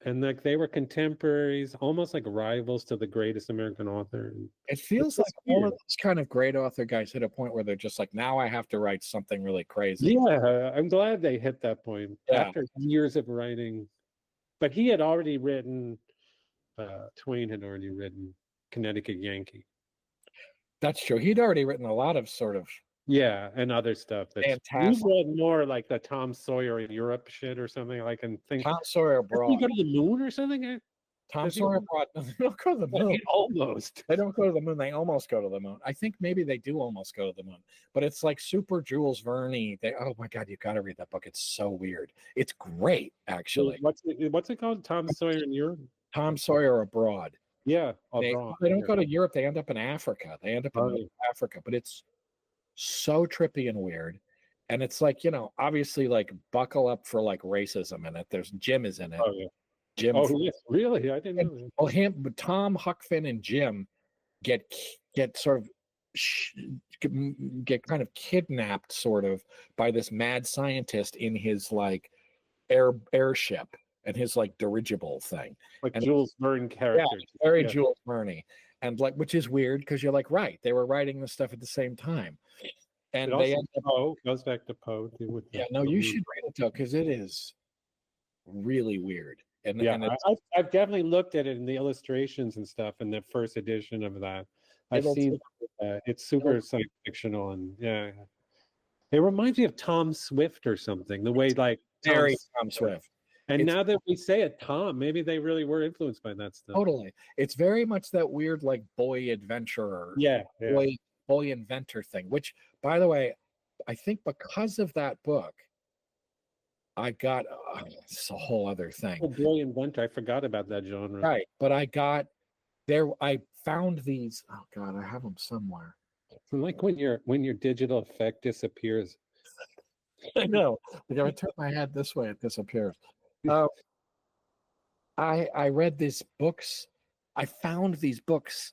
S3: And like they were contemporaries, almost like rivals to the greatest American author.
S2: It feels like all of those kind of great author guys hit a point where they're just like, now I have to write something really crazy.
S3: Yeah, I'm glad they hit that point
S2: Yeah.
S3: after years of writing. But he had already written, Twain had already written Connecticut Yankee.
S2: That's true. He'd already written a lot of sort of
S3: Yeah, and other stuff. That's
S2: fantastic.
S3: you read more like the Tom Sawyer in Europe shit or something. Like, and think
S2: Tom Sawyer
S3: Doesn't
S2: abroad.
S3: he go to the moon or something?
S2: Tom
S3: does he-
S2: Sawyer abroad. No, they don't go to the moon.
S3: Almost.
S2: They don't go to the moon. They almost go to the moon. I think maybe they do almost go to the moon, but it's like super Jules Verne. Oh my God, you got to read that book. It's so weird. It's great, actually.
S3: What's it called? Tom Sawyer in Europe?
S2: Tom Sawyer abroad.
S3: Yeah,
S2: They
S3: abroad.
S2: don't go to Europe. They end up in Africa. They end up in
S3: Oh, yeah.
S2: Africa, but it's so trippy and weird. And it's like, obviously like buckle up for like racism in it. There's Jim is in it.
S3: Oh yeah.
S2: Jim.
S3: Oh yes, really? I didn't know that.
S2: Well, but Tom, Huck Finn, and Jim get sort of get kind of kidnapped sort of by this mad scientist in his like airship and his like dirigible thing.
S3: Like
S2: And-
S3: Jules Verne character.
S2: Very
S3: Yeah.
S2: Jules Verne. And like, which is weird because you're like, right, they were writing this stuff at the same time. And
S3: It
S2: they
S3: also
S2: end up,
S3: Poe goes back to Poe.
S2: yeah, no, you should read it though, because it is really weird. And
S3: Yeah,
S2: and it's,
S3: I've definitely looked at it in the illustrations and stuff in the first edition of that. I've
S2: It'll
S3: seen it's super science fictional and yeah. It reminds me of Tom Swift or something. The way like
S2: very Tom Swift.
S3: And
S2: It's-
S3: now that we say it, Tom, maybe they really were influenced by that stuff.
S2: Totally. It's very much that weird like boy adventurer,
S3: Yeah, yeah.
S2: boy inventor thing, which by the way, I think because of that book, I got it's a whole other thing.
S3: Oh, boy inventor. I forgot about that genre.
S2: Right. But I found these. Oh God, I have them somewhere.
S3: Like when your digital effect disappears.
S2: I know. Like if I turn my head this way, it disappears. I read these books. I found these books.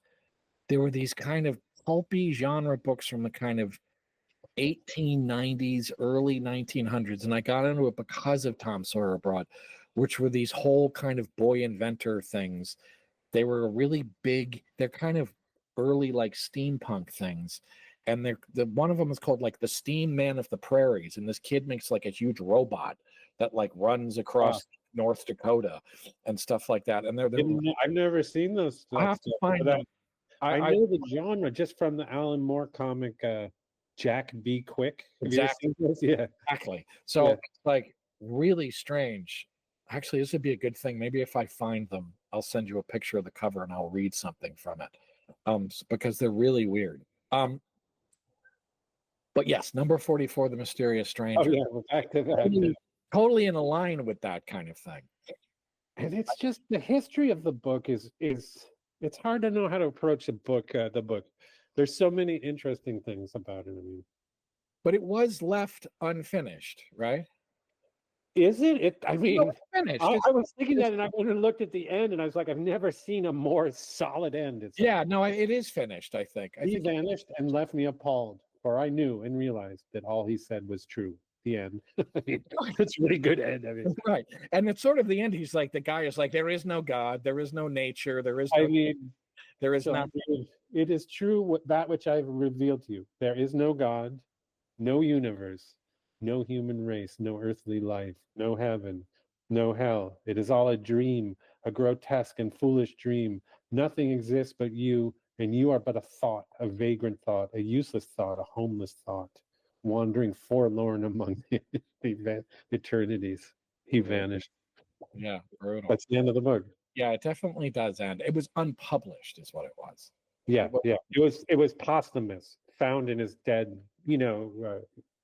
S2: There were these kind of pulpy genre books from the kind of 1890s, early 1900s, and I got into it because of Tom Sawyer Abroad, which were these whole kind of boy inventor things. They were really big. They're kind of early like steampunk things, and one of them is called like the Steam Man of the Prairies, and this kid makes like a huge robot that like runs across North Dakota and stuff like that. And
S3: I've never seen those.
S2: I have to find them.
S3: I know the genre just from the Alan Moore comic, Jack Be Quick. Have you ever
S2: Exactly.
S3: seen those? Yeah.
S2: Exactly. So
S3: Yeah.
S2: it's like really strange. Actually, this would be a good thing. Maybe if I find them, I'll send you a picture of the cover and I'll read something from it. Because they're really weird. But yes, number 44, The Mysterious Stranger.
S3: Oh yeah, we're back to that.
S2: Totally in line with that kind of thing.
S3: And it's just the history of the book is it's hard to know how to approach the book. There's so many interesting things about it. I mean,
S2: But it was left unfinished, right?
S3: is it? I mean,
S2: No, it's finished.
S3: I was thinking that, and I went and looked at the end, and I was like, I've never seen a more solid end. It's
S2: Yeah, no, it is finished, I think. I
S3: he
S2: think
S3: vanished and left me appalled, for I knew and realized that all he said was true. The end. I mean, it's a really good end. I mean,
S2: right. And it's sort of the end. He's like, the guy is like, there is no God, there is no nature, there is
S3: I
S2: no,
S3: mean,
S2: there is
S3: so
S2: not.
S3: it is true that which I've revealed to you. There is no God, no universe, no human race, no earthly life, no heaven, no hell. It is all a dream, a grotesque and foolish dream. Nothing exists but you, and you are but a thought, a vagrant thought, a useless thought, a homeless thought, wandering forlorn among the eternities. He vanished.
S2: Yeah, brutal.
S3: That's the end of the book.
S2: Yeah, it definitely does end. It was unpublished, is what it was.
S3: Yeah, yeah. It was posthumous, found in his dead.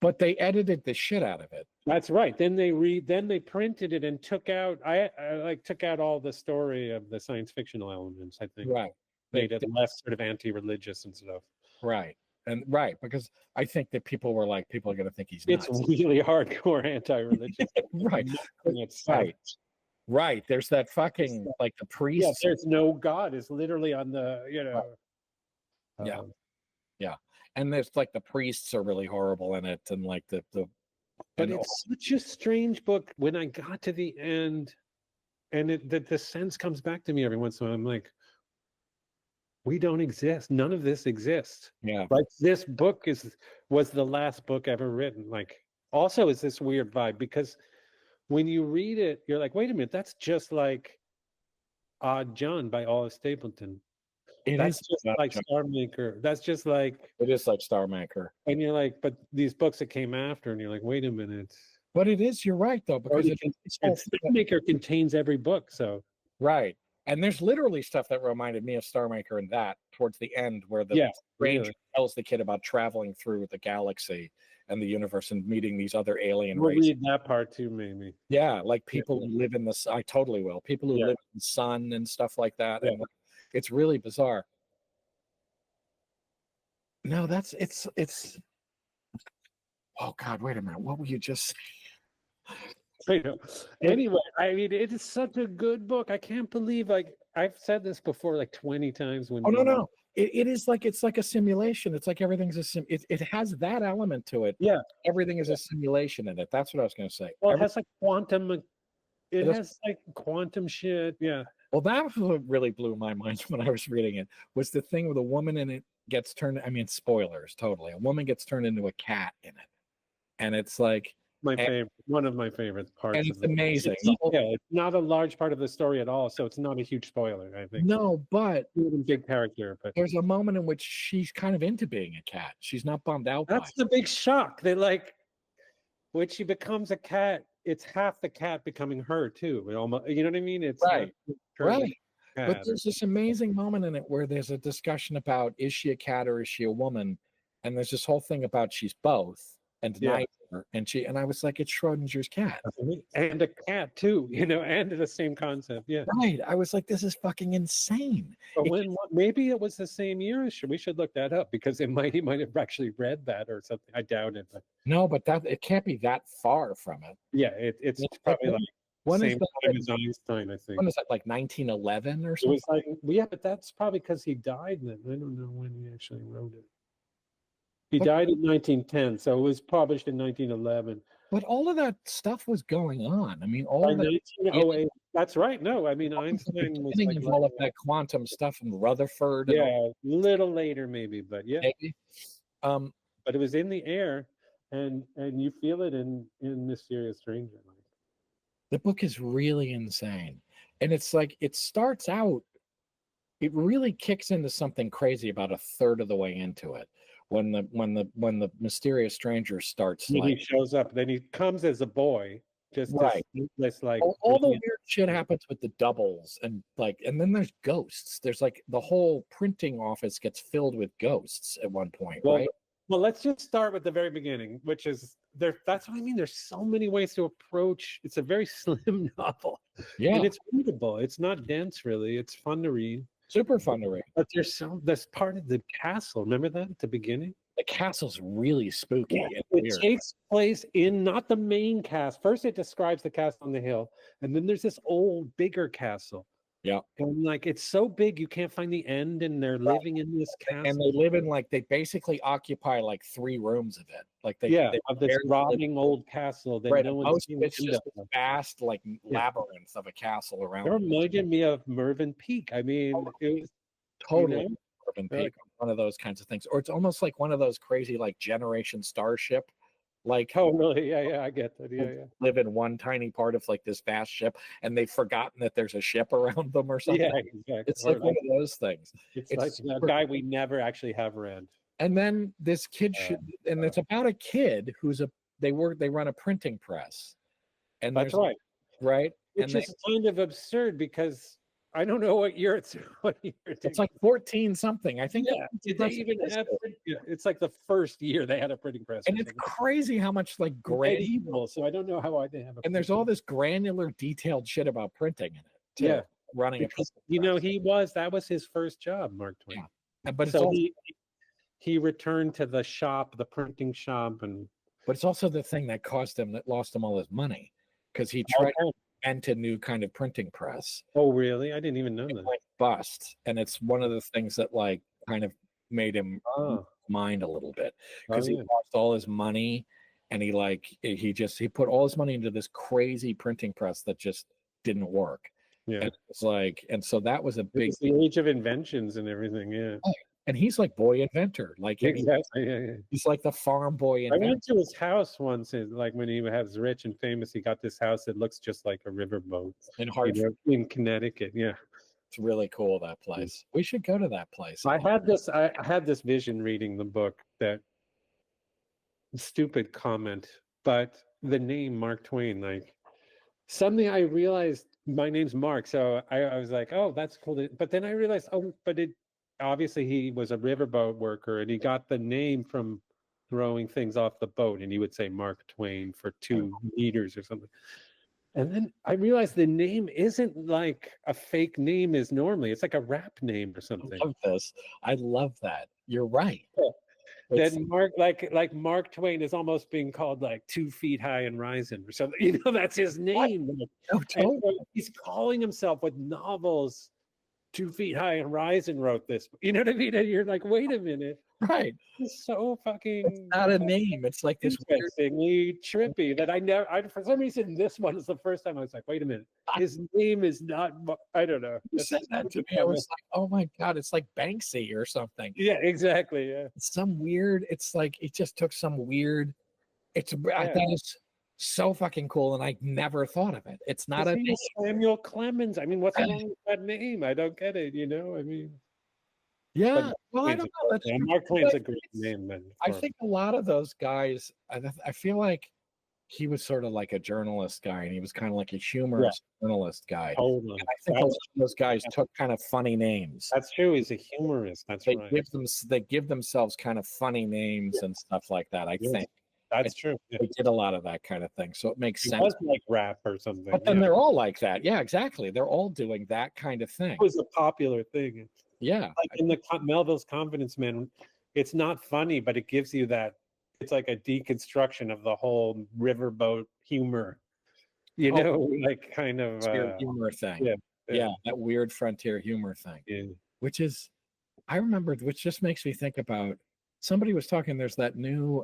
S2: But they edited the shit out of it.
S3: That's right. Then they printed it and took out. I took out all the story of the science fictional elements. I think
S2: Right.
S3: made it less sort of anti-religious and stuff.
S2: Right. And right, because I think that people are going to think he's nuts.
S3: It's really hardcore anti-religious.
S2: Right.
S3: It's
S2: Right. Right. There's that fucking like the priest.
S3: Yeah, there's no God. It's literally on the
S2: Yeah. Yeah. And there's like the priests are really horrible in it, and like the
S3: But
S2: and
S3: it's such a strange book. When I got to the end, and the sense comes back to me every once in a while. I'm like, we don't exist. None of this exists.
S2: Yeah.
S3: Like this book was the last book ever written. Like, also is this weird vibe because when you read it, you're like, wait a minute, that's just like Odd John by Olive Stapleton. That's just like Star Maker. That's just like,
S2: it is like Star Maker.
S3: And you're like, but these books that came after, and you're like, wait a minute.
S2: But it is, you're right though, because
S3: Star Maker contains every book. So
S2: right. And there's literally stuff that reminded me of Star Maker in that towards the end where the ranger tells the kid about traveling through the galaxy and the universe and meeting these other alien races.
S3: We'll read that part too, maybe.
S2: Yeah, like people who live in the I totally will. People who live in the sun and stuff like that.
S3: Yeah.
S2: And it's really bizarre. No, it's oh God, wait a minute. What were you just
S3: I know. Anyway, I mean, it is such a good book. I can't believe, like, I've said this before like 20 times. When
S2: no. It is like, it's like a simulation. It's like everything's it has that element to it.
S3: Yeah.
S2: Everything is a simulation in it. That's what I was going to say.
S3: Well, it has like quantum. It has like quantum shit. Yeah.
S2: Well, that was what really blew my mind when I was reading it, was the thing where the woman in it gets turned. I mean, spoilers, totally. A woman gets turned into a cat in it. And it's like,
S3: my favorite, one of my favorite parts.
S2: And it's amazing.
S3: It's not a large part of the story at all, so it's not a huge spoiler, I think.
S2: No, but
S3: big character. But
S2: there's a moment in which she's kind of into being a cat. She's not bummed out.
S3: That's the big shock. They like when she becomes a cat. It's half the cat becoming her too. It almost, you know what I mean? It's
S2: right.
S3: Right.
S2: But there's this amazing moment in it where there's a discussion about, is she a cat or is she a woman? And there's this whole thing about she's both. And neither. And I was like, it's Schrodinger's cat.
S3: And a cat too, you know, and the same concept. Yeah.
S2: Right. I was like, this is fucking insane.
S3: But maybe it was the same year. We should look that up because he might have actually read that or something. I doubt it. But
S2: no, but it can't be that far from it.
S3: Yeah, it's probably like
S2: when
S3: same time as Einstein, I think.
S2: When is that, like 1911 or something?
S3: It was like, yeah, but that's probably because he died then. I don't know when he actually wrote it. He died in 1910, so it was published in 1911.
S2: But all of that stuff was going on. I mean,
S3: all of 1908. That's right. No, I mean, Einstein was like
S2: all of that quantum stuff in Rutherford.
S3: Yeah, a little later maybe, but yeah.
S2: Maybe.
S3: But it was in the air, and you feel it in Mysterious Stranger.
S2: The book is really insane, and it's like it starts out. It really kicks into something crazy about a third of the way into it. When the Mysterious Stranger starts,
S3: he shows up, then he comes as a boy, just
S2: right.
S3: This like
S2: all the weird shit happens with the doubles and then there's ghosts. There's like the whole printing office gets filled with ghosts at one point, right?
S3: Well, let's just start with the very beginning, which is there. That's what I mean. There's so many ways to approach. It's a very slim novel,
S2: yeah,
S3: and it's readable. It's not dense, really. It's fun to read.
S2: Super fun to read.
S3: But there's part of the castle. Remember that at the beginning?
S2: The castle's really spooky.
S3: Yeah, it takes place in not the main castle. First, it describes the castle on the hill, and then there's this old, bigger castle.
S2: Yeah,
S3: and like it's so big you can't find the end, and they're living in this castle.
S2: And they live in they basically occupy like 3 rooms of it. Like
S3: of this rotting old castle that no one's seen.
S2: It's just a vast labyrinth of a castle around.
S3: It reminded me of Mervyn Peak. I mean, it was
S2: totally Mervyn Peak, one of those kinds of things. Or it's almost like one of those crazy Generation Starship.
S3: Oh really? Yeah, I get that. Yeah.
S2: Live in one tiny part of this vast ship, and they've forgotten that there's a ship around them or something.
S3: Yeah, exactly.
S2: It's like one of those things.
S3: It's like a guy we never actually have read.
S2: And then this kid it's about a kid who's they run a printing press, and
S3: that's right, which is kind of absurd because I don't know what year it's.
S2: It's like 14 something. I think.
S3: Yeah, did they even have? It's like the first year they had a printing press.
S2: And it's crazy how much
S3: evil. So I don't know how they have.
S2: And there's all this granular, detailed shit about printing in it. Too,
S3: yeah,
S2: running
S3: because,
S2: a
S3: that was his first job, Mark Twain.
S2: Yeah. But
S3: so he returned to the shop, the printing shop,
S2: but it's also the thing that lost him all his money because he tried. Invent a new kind of printing press.
S3: Oh, really? I didn't even know that.
S2: Bust, and it's one of the things that kind of made him mind a little bit because he lost all his money, and he put all his money into this crazy printing press that just didn't work.
S3: Yeah.
S2: And it's like, and so that was a big.
S3: It's the age of inventions and everything. Yeah.
S2: And he's like boy inventor, like I mean,
S3: Exactly. Yeah.
S2: he's like the farm boy
S3: I
S2: inventor.
S3: went to his house once, and like when he was rich and famous, he got this house that looks just like a riverboat
S2: In Hartford.
S3: in Connecticut. Yeah.
S2: It's really cool, that place. We should go to that place.
S3: I had this vision reading the book, that stupid comment, but the name Mark Twain, like suddenly I realized my name's Mark, so I was like, oh, that's cool. But then I realized, oh, but it obviously he was a riverboat worker, and he got the name from throwing things off the boat, and he would say Mark Twain for 2 meters or something. And then I realized the name isn't like a fake name is normally. It's like a rap name or something.
S2: I love this. I love that. You're right.
S3: Then Mark, like Mark Twain is almost being called like 2 feet high and rising or something. You know, that's his name.
S2: Oh, totally.
S3: And he's calling himself with novels. 2 feet high and rising wrote this. You know what I mean? And you're like, wait a minute.
S2: Right.
S3: It's so fucking.
S2: It's not a name. It's like this weird.
S3: Interestingly trippy that I never. For some reason, this one is the first time I was like, wait a minute. His name is not. I don't know.
S2: You said that to me. I was like, oh my God, it's like Banksy or something.
S3: Yeah, exactly. Yeah.
S2: It's some weird. It's like it just took some weird. That is so fucking cool, and I never thought of it. It's not a name.
S3: Samuel Clemens. I mean, what's wrong with that name? I don't get it. You know, I mean.
S2: Yeah, well, I don't know.
S3: Mark Twain's a great name, man.
S2: I think a lot of those guys. I feel like he was sort of like a journalist guy, and he was kind of like a humorous journalist guy.
S3: Totally.
S2: And I think a lot of those guys took kind of funny names.
S3: That's true. He's a humorist. That's right.
S2: They give themselves kind of funny names and stuff like that. I think
S3: that's true. Yeah.
S2: They did a lot of that kind of thing, so it makes sense.
S3: Was like rap or something.
S2: But then they're all like that. Yeah, exactly. They're all doing that kind of thing.
S3: It was a popular thing.
S2: Yeah,
S3: like in the Melville's Confidence Man, it's not funny, but it gives you that. It's like a deconstruction of the whole riverboat humor, you know, like kind of
S2: humor thing. Yeah, that weird frontier humor thing.
S3: Yeah.
S2: Which is, I remember, which just makes me think about. Somebody was talking. There's that new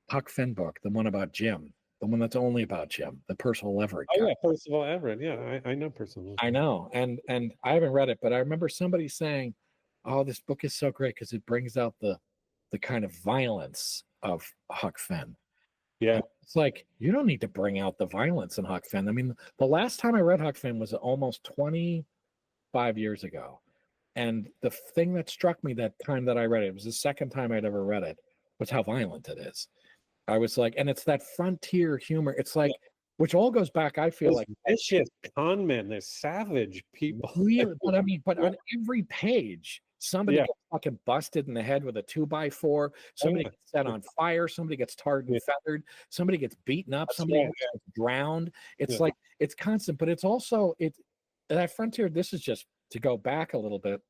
S2: Huck Finn book, the one about Jim. The one that's only about Jim, the Percival Everett guy.
S3: Oh yeah, Percival Everett. Yeah, I know Percival.
S2: I know, and I haven't read it, but I remember somebody saying, "Oh, this book is so great because it brings out the kind of violence of Huck Finn."
S3: Yeah,
S2: and it's like you don't need to bring out the violence in Huck Finn. I mean, the last time I read Huck Finn was almost 25 years ago, and the thing that struck me that time that I read it was the second time I'd ever read it was how violent it is. I was like, and it's that frontier humor. It's like, which all goes back. I feel like
S3: vicious con men. They're savage people.
S2: Really, but on every page, somebody gets fucking busted in the head with a 2x4. Somebody gets set on fire. Somebody gets tarred and feathered. Somebody gets beaten up. Somebody gets drowned. It's like it's constant, but it's also that frontier. This is just to go back a little bit.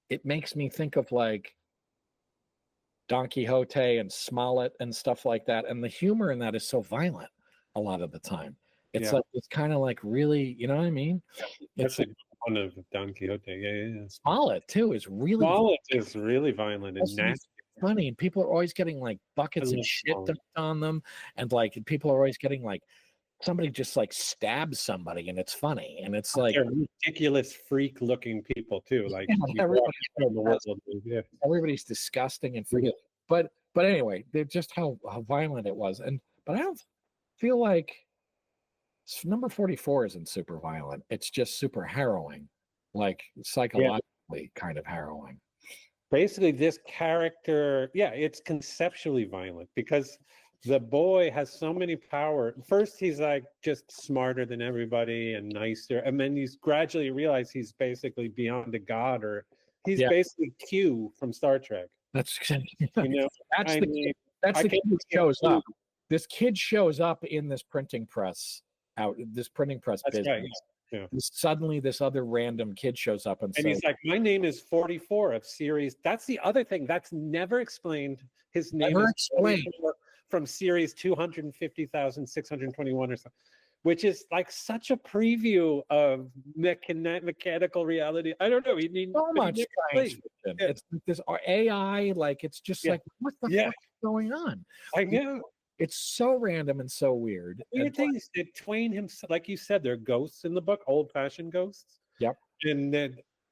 S2: It makes me think of like Don Quixote and Smollett and stuff like that, and the humor in that is so violent a lot of the time. It's like it's kind of like really, you know what I mean?
S3: It's like one of Don Quixote. Yeah.
S2: Smollett too is really
S3: violent and nasty.
S2: Funny, and people are always getting like buckets and shit dumped on them, and like people are always getting like somebody just like stabs somebody, and it's funny, and it's like
S3: they're ridiculous freak-looking people too. Like
S2: everybody's disgusting and freaking. But anyway, they're just how violent it was, but I don't feel like number 44 isn't super violent. It's just super harrowing, like psychologically kind of harrowing.
S3: Basically, this character, it's conceptually violent because the boy has so many power. First, he's like just smarter than everybody and nicer, and then you gradually realize he's basically beyond a god, or he's basically Q from Star Trek.
S2: That's
S3: you know,
S2: that's the kid who shows up. This kid shows up in this printing press business.
S3: Right. Yeah.
S2: Suddenly, this other random kid shows up and says,
S3: he's like, "My name is 44 of series." That's the other thing that's never explained. His name is explained from series 250,621 or something, which is like such a preview of mechanical reality. I don't know. You need
S2: so much science fiction. It's this AI, like it's just like what the fuck is going on?
S3: I know.
S2: It's so random and so weird.
S3: Weird things that Twain himself, like you said, there are ghosts in the book, old-fashioned ghosts.
S2: Yep.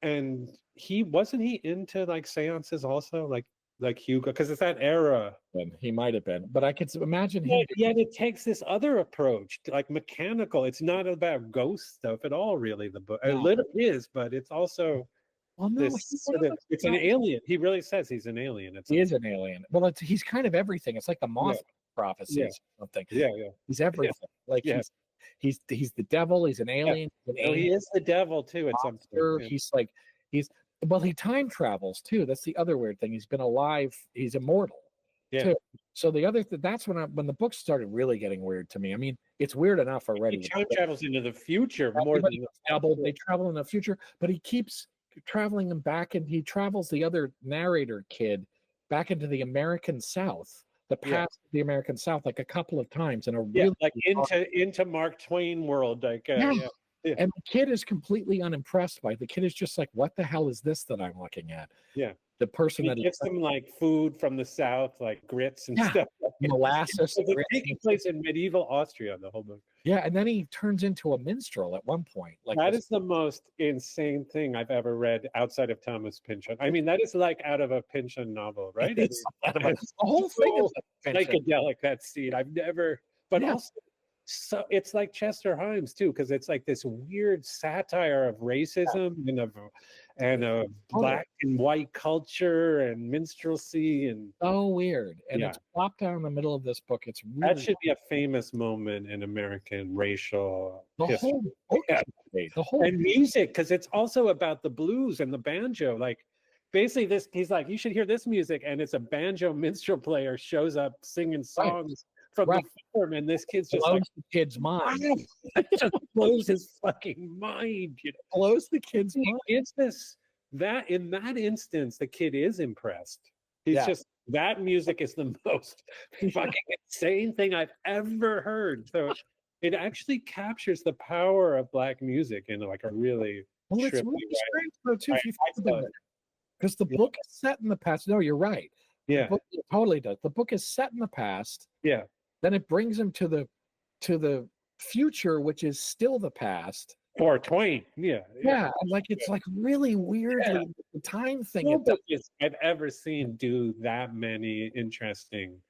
S3: And he wasn't he into like seances also, like Hugo, because it's that era.
S2: And he might have been, but I could imagine him.
S3: Yet it takes this other approach, like mechanical. It's not about ghost stuff at all, really. The book, a little is, but it's also it's an alien. He really says he's an alien.
S2: He is an alien. Well, he's kind of everything. It's like the moth prophecies or something.
S3: Yeah.
S2: He's everything. Like he's the devil. He's an alien.
S3: He is the devil too. At some point.
S2: He time travels too. That's the other weird thing. He's been alive. He's immortal.
S3: Yeah.
S2: Too. So the other that's when the book started really getting weird to me. I mean, it's weird enough already.
S3: He time travels into the future more than
S2: they travel in the future, but he keeps traveling them back, and he travels the other narrator kid back into the American South, the past of the American South, like a couple of times in a really
S3: like into Mark Twain world, like
S2: and the kid is completely unimpressed by it. The kid is just like, what the hell is this that I'm looking at?
S3: Yeah.
S2: The person that
S3: gives them like food from the South, like grits and stuff.
S2: Molasses.
S3: It's taking place in medieval Austria, the whole book.
S2: Yeah, and then he turns into a minstrel at one point. Like
S3: that is the most insane thing I've ever read outside of Thomas Pynchon. I mean, that is like out of a Pynchon novel, right?
S2: It's the whole thing is
S3: psychedelic, that scene. I've never, but also so it's like Chester Himes too, because it's like this weird satire of racism and of black and white culture and minstrelsy and
S2: so weird. And it's plopped down in the middle of this book. It's really,
S3: that should be a famous moment in American racial history.
S2: The whole
S3: and music, because it's also about the blues and the banjo. Like basically, he's like, you should hear this music, and it's a banjo minstrel player shows up singing songs. From the form, and this kid's just
S2: blows the kid's mind.
S3: It just blows his fucking mind.
S2: Blows the kid's mind.
S3: It's that in that instance, the kid is impressed. He's just that music is the most fucking insane thing I've ever heard. So it actually captures the power of black music in like a really
S2: it's really strange though too. If you think about it, because the book is set in the past. No, you're right.
S3: Yeah,
S2: the book totally does. The book is set in the past.
S3: Yeah.
S2: Then it brings him to the future, which is still the past.
S3: Or Twain,
S2: and like it's like really weirdly the time thing.
S3: No book I've ever seen do that many interesting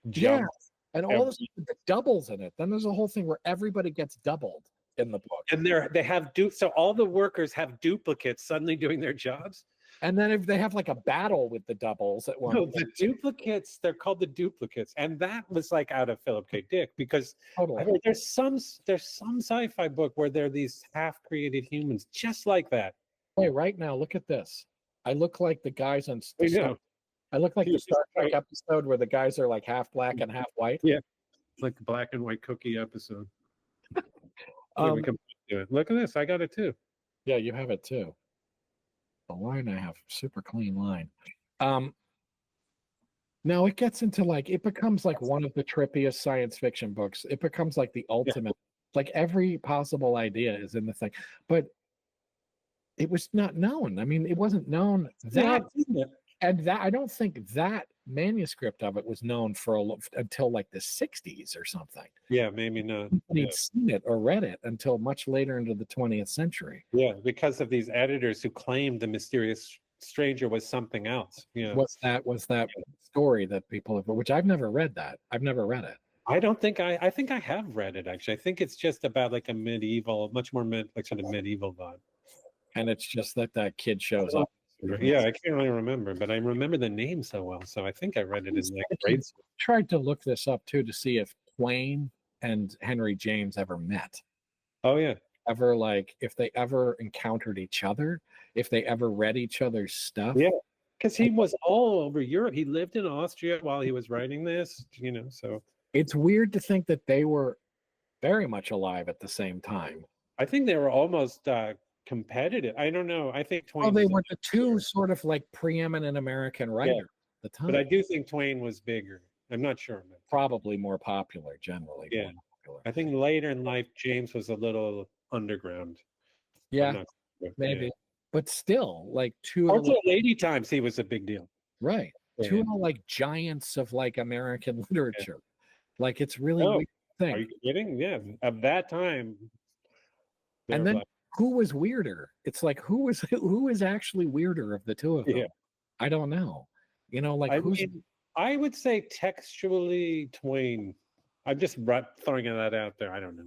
S3: jumps.
S2: And all this the doubles in it. Then there's a whole thing where everybody gets doubled in the book,
S3: and they have so all the workers have duplicates suddenly doing their jobs.
S2: And then if they have like a battle with the doubles at one point.
S3: The duplicates, they're called the duplicates. And that was like out of Philip K. Dick, because I mean, there's some sci-fi book where they're these half-created humans just like that.
S2: Hey, right now, look at this. I look like the guys on I look like the Star Trek episode where the guys are like half black and half white.
S3: Yeah. It's like the black and white cookie episode. Look at this. I got it too.
S2: Yeah, you have it too. The line I have, super clean line. Now it gets into like, it becomes like one of the trippiest science fiction books. It becomes like the ultimate, like every possible idea is in the thing, but it was not known. I mean, it wasn't known that, and that I don't think that manuscript of it was known for until like the 60s or something.
S3: Yeah, maybe not.
S2: He'd seen it or read it until much later into the 20th century.
S3: Yeah, because of these editors who claimed the mysterious stranger was something else. Yeah,
S2: was that story that people have, which I've never read that. I've never read it.
S3: I don't think I think I have read it actually. I think it's just about like a medieval, much more like sort of medieval vibe.
S2: And it's just that kid shows up.
S3: Yeah, I can't really remember, but I remember the name so well. So I think I read it in like grade school.
S2: I tried to look this up too to see if Twain and Henry James ever met.
S3: Oh yeah.
S2: Ever like if they ever encountered each other, if they ever read each other's stuff.
S3: Yeah. Because he was all over Europe. He lived in Austria while he was writing this, so
S2: it's weird to think that they were very much alive at the same time.
S3: I think they were almost competitive. I don't know. I think Twain.
S2: Oh, they were the two sort of like preeminent American writers at the time.
S3: But I do think Twain was bigger. I'm not sure.
S2: Probably more popular generally.
S3: Yeah. I think later in life, James was a little underground.
S2: Yeah, maybe. But still, like two.
S3: Also, Lady Times, he was a big deal.
S2: Right. Two like giants of like American literature. Like it's really
S3: Oh,
S2: weird thing.
S3: are you kidding? Yeah, of that time.
S2: And
S3: they're
S2: then who was weirder? It's like who is actually weirder of the two of them?
S3: Yeah.
S2: I don't know. You know, like
S3: I
S2: who's
S3: mean, I would say textually Twain. I'm just throwing that out there. I don't know.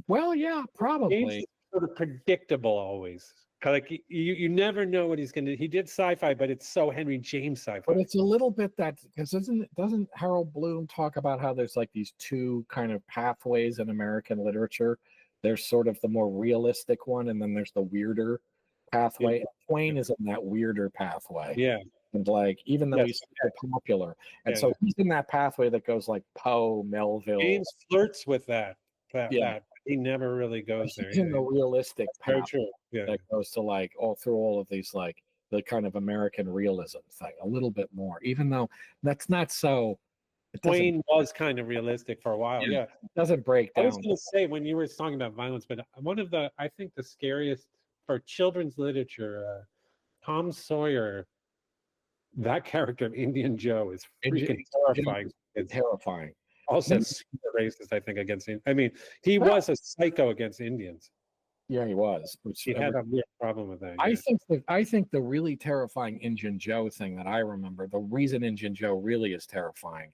S2: well, yeah,
S3: James
S2: probably.
S3: is sort of predictable always. Like you never know what he's going to. He did sci-fi, but it's so Henry James sci-fi.
S2: But it's a little bit that because doesn't Harold Bloom talk about how there's like these two kind of pathways in American literature? There's sort of the more realistic one, and then there's the weirder pathway.
S3: Yeah.
S2: Twain is in that weirder pathway.
S3: Yeah.
S2: And like, even though
S3: Yes.
S2: he's so popular, and
S3: Yeah,
S2: so
S3: yeah.
S2: he's in that pathway that goes like Poe, Melville.
S3: James flirts with that.
S2: Yeah.
S3: That. He never really goes there.
S2: He's in the realistic
S3: Very
S2: path
S3: true. Yeah.
S2: that goes to like all through all of these like the kind of American realism thing a little bit more, even though that's not so. It doesn't,
S3: Twain was kind of realistic for a while. Yeah.
S2: it doesn't break
S3: I
S2: down.
S3: was going to say when you were talking about violence, but one of the I think the scariest for children's literature, Tom Sawyer. That character of Indian Joe is freaking terrifying.
S2: It's terrifying.
S3: Also super racist, I think, against. I mean, he was a psycho against Indians.
S2: Yeah, he was. Which
S3: He had a weird problem with that.
S2: I think the really terrifying Injun Joe thing that I remember, the reason Injun Joe really is terrifying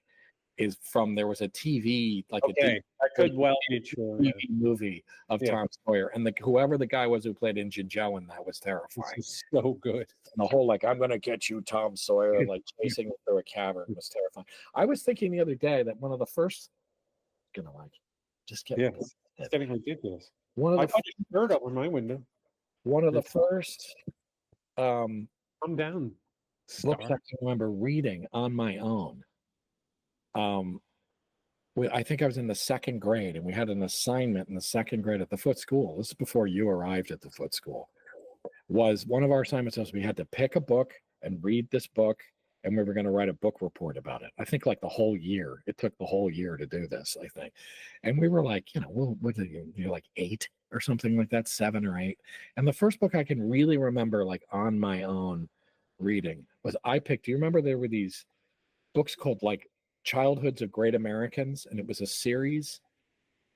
S2: is from there was a TV like
S3: okay, that could well be true.
S2: TV movie of Tom Sawyer, and whoever the guy was who played Injun Joe, and that was terrifying.
S3: This is so good.
S2: And the whole like I'm gonna get you, Tom Sawyer, like chasing him through a cavern was terrifying. I was thinking the other day that one of the first, gonna like, just get
S3: it's getting ridiculous.
S2: one of
S3: I
S2: the
S3: got a bird over my window.
S2: one of the first
S3: Come down.
S2: books I can remember reading on my own. I think I was in the second grade, and we had an assignment in the second grade at the Foot School. This is before you arrived at the Foot School. Was one of our assignments was we had to pick a book and read this book, and we were going to write a book report about it. I think like the whole year. It took the whole year to do this, I think. And we were like, what are you like 8 or something like that, 7 or 8. And the first book I can really remember like on my own reading was I picked. Do you remember there were these books called like Childhoods of Great Americans, and it was a series,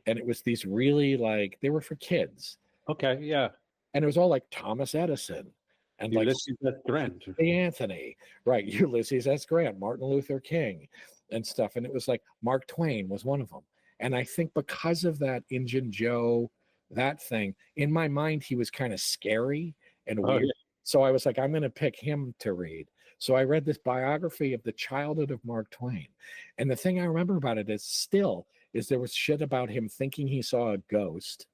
S2: and it was these really like they were for kids.
S3: Okay, yeah.
S2: And it was all like Thomas Edison and
S3: Ulysses S. Grant.
S2: Anthony, right? Ulysses S. Grant, Martin Luther King, and stuff. And it was like Mark Twain was one of them. And I think because of that Injun Joe, that thing in my mind, he was kind of scary and weird. Yeah. So I was like, I'm going to pick him to read. So I read this biography of the childhood of Mark Twain. And the thing I remember about it is there was shit about him thinking he saw a ghost.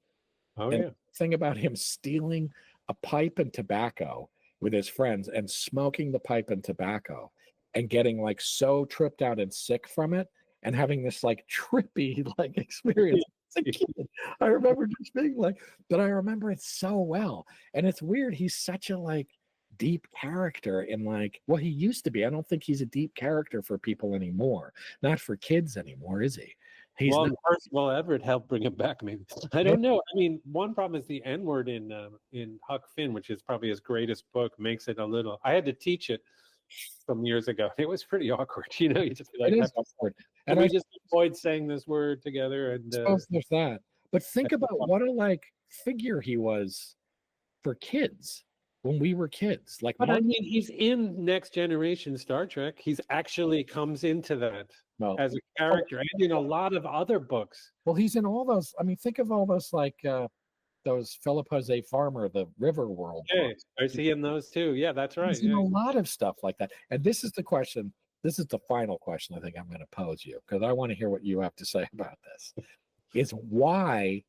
S3: Oh,
S2: and
S3: yeah.
S2: Thing about him stealing a pipe and tobacco with his friends and smoking the pipe and tobacco and getting like so tripped out and sick from it and having this like trippy like experience. As a kid. I remember just being like, but I remember it so well. And it's weird. He's such a like deep character in like, well, he used to be. I don't think he's a deep character for people anymore. Not for kids anymore, is he? He's
S3: well, Everett helped bring it back. Maybe I don't know. I mean, one problem is the N word in Huck Finn, which is probably his greatest book, makes it a little. I had to teach it some years ago. It was pretty awkward. You just be like,
S2: it is awkward.
S3: And we just avoid saying this word together. And
S2: suppose there's that. But think about what a like figure he was for kids when we were kids. Like,
S3: but I mean, he's in Next Generation Star Trek. He's actually comes into that. As a character, and in a lot of other books.
S2: Well, he's in all those. I mean, think of all those like those Philip Jose Farmer, the River World.
S3: Okay, I see in those too. Yeah, that's right.
S2: He's in a lot of stuff like that. And this is the question. This is the final question I think I'm going to pose you because I want to hear what you have to say about this. Is why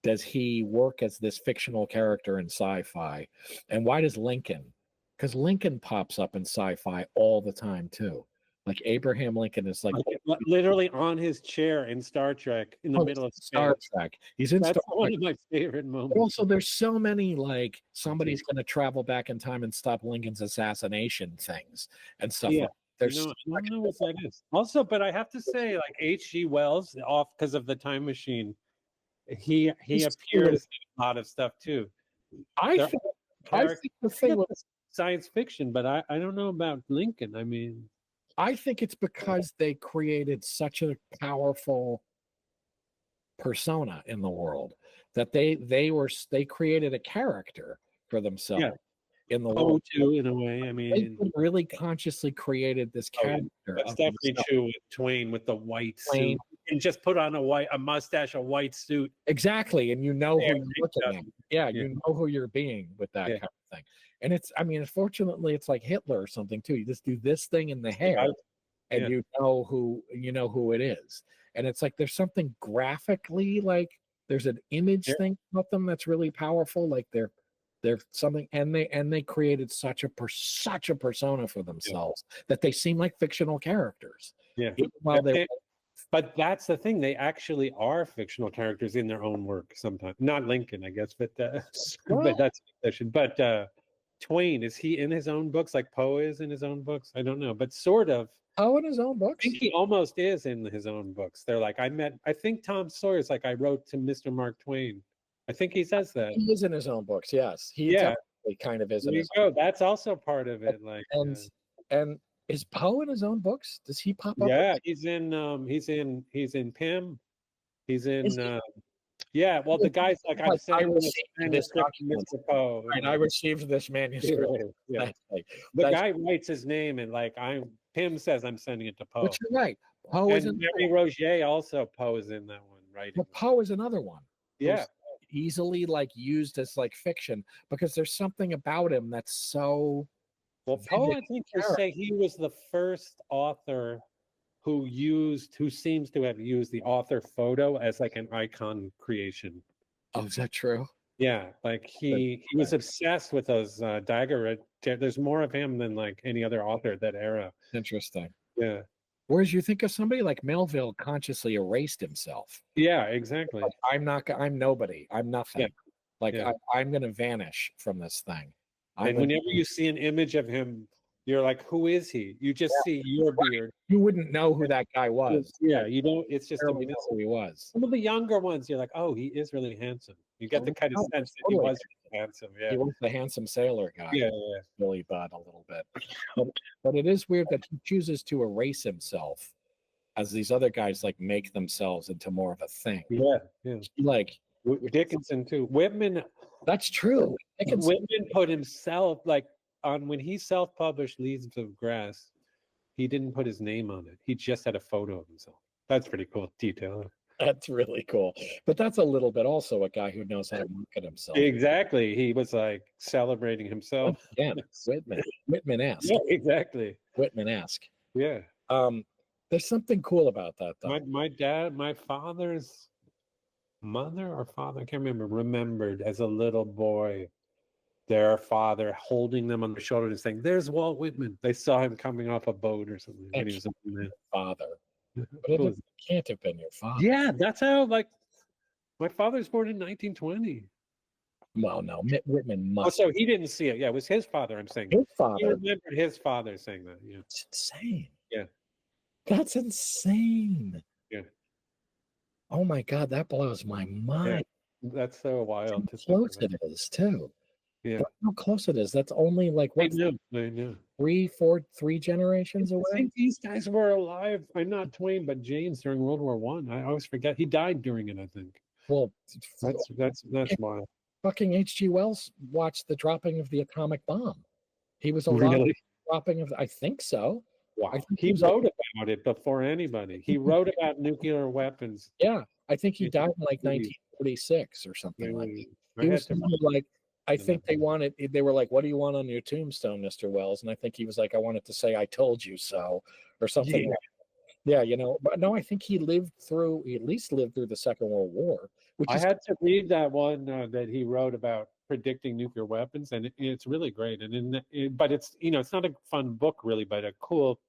S2: does he work as this fictional character in sci-fi, and why does Lincoln? Because Lincoln pops up in sci-fi all the time too. Like Abraham Lincoln is like
S3: literally on his chair in Star Trek in the middle of
S2: Star Trek. He's in
S3: That's
S2: Star
S3: one
S2: Trek.
S3: of my favorite moments.
S2: But also, there's so many like somebody's going to travel back in time and stop Lincoln's assassination things and stuff.
S3: Yeah.
S2: There's
S3: I don't know what that is. Also, but I have to say, like H.G. Wells, off because of the time machine, he appears in a lot of stuff too.
S2: I think the thing was
S3: science fiction, but I don't know about Lincoln. I mean,
S2: I think it's because they created such a powerful persona in the world that they created a character for themselves in the world
S3: too, in a way. I
S2: they
S3: mean,
S2: really consciously created this character
S3: that's
S2: of
S3: definitely
S2: themselves.
S3: true with Twain with the white
S2: Twain.
S3: suit. And just put on a mustache, a white suit.
S2: Exactly, and you know who
S3: Yeah,
S2: you're looking at. Yeah,
S3: Yeah.
S2: you know who you're being with that kind of thing. And it's, I mean, unfortunately, it's like Hitler or something too. You just do this thing in the hair, and you know who it is. And it's like there's something graphically, like there's an image thing about them that's really powerful. Like they're something, and they created such a persona for themselves that they seem like fictional characters.
S3: Yeah.
S2: Even while
S3: but that's the thing. They actually are fictional characters in their own work sometimes. Not Lincoln, I guess, but but that's fiction. But Twain, is he in his own books like Poe is in his own books? I don't know, but sort of.
S2: Oh, in his own books?
S3: I think he almost is in his own books. They're like, I think Tom Sawyer's like, I wrote to Mr. Mark Twain. I think he says that.
S2: He is in his own books, yes. He kind of is in his own books.
S3: That's also part of it. Like
S2: and is Poe in his own books? Does he pop up?
S3: Yeah, he's in Pym. He's in well, the guy's like, I'm sending this manuscript to Mr. Poe.
S2: Right, I received this manuscript.
S3: The guy writes his name and like Pym says I'm sending it to Poe.
S2: But you're right. Poe is in
S3: Mary Roget also Poe is in that one, right?
S2: But Poe is another one.
S3: Yeah.
S2: Easily like used as like fiction because there's something about him that's so
S3: Poe, I think you say he was the first author who seems to have used the author photo as like an icon creation.
S2: Oh, is that true?
S3: Yeah, like he was obsessed with those dagger. There's more of him than like any other author that era.
S2: Interesting.
S3: Yeah.
S2: Whereas you think of somebody like Melville consciously erased himself.
S3: Yeah, exactly.
S2: Like, I'm nobody. I'm nothing. Like I'm going to vanish from this thing.
S3: And whenever you see an image of him, you're like, who is he? You just see your beard.
S2: You wouldn't know who that guy was.
S3: Yeah, you don't. It's just
S2: know who he was.
S3: Some of the younger ones, you're like, oh, he is really handsome. You get the kind of sense that he was handsome. Yeah,
S2: he was the handsome sailor guy.
S3: Yeah.
S2: Billy Budd a little bit. But it is weird that he chooses to erase himself as these other guys like make themselves into more of a thing.
S3: Yeah.
S2: Like
S3: Dickinson too. Whitman.
S2: That's true.
S3: Whitman put himself like on when he self-published Leaves of Grass, he didn't put his name on it. He just had a photo of himself. That's pretty cool detail.
S2: That's really cool. But that's a little bit also a guy who knows how to market himself.
S3: Exactly. He was like celebrating himself.
S2: Yeah, Whitman-esque.
S3: Yeah, exactly.
S2: Whitman-esque.
S3: Yeah.
S2: There's something cool about that, though.
S3: My father's mother or father, I can't remembered as a little boy their father holding them on the shoulder and saying, "There's Walt Whitman." They saw him coming off a boat or something.
S2: That
S3: And he was a
S2: father. But it can't have been your father.
S3: Yeah, that's how, like, my father's born in 1920.
S2: Well, no, Whitman must.
S3: Oh, so he didn't see it. Yeah, it was his father. I'm saying
S2: his father.
S3: He remembered his father saying that. Yeah,
S2: it's insane.
S3: Yeah,
S2: that's insane.
S3: Yeah.
S2: Oh my God, that blows my mind.
S3: Yeah. That's so wild.
S2: How close it is too.
S3: Yeah,
S2: look how close it is. That's only like
S3: what? I know.
S2: 3 generations away.
S3: I think these guys were alive. I'm not Twain, but James during World War One. I always forget he died during it. I think.
S2: Well,
S3: that's wild.
S2: Fucking H.G. Wells watched the dropping of the atomic bomb. He was alive. Really? Dropping of. I think so.
S3: Wow. He wrote about it before anybody. He wrote about nuclear weapons.
S2: Yeah, I think he died in like 1946 or something like that. He was like. I think they were like, "What do you want on your tombstone, Mr. Wells?" And I think he was like, "I wanted to say I told you so," or something. Yeah, but no, I think he at least lived through the Second World War.
S3: I had to read that one that he wrote about predicting nuclear weapons, and it's really great. But it's it's not a fun book really, but a cool.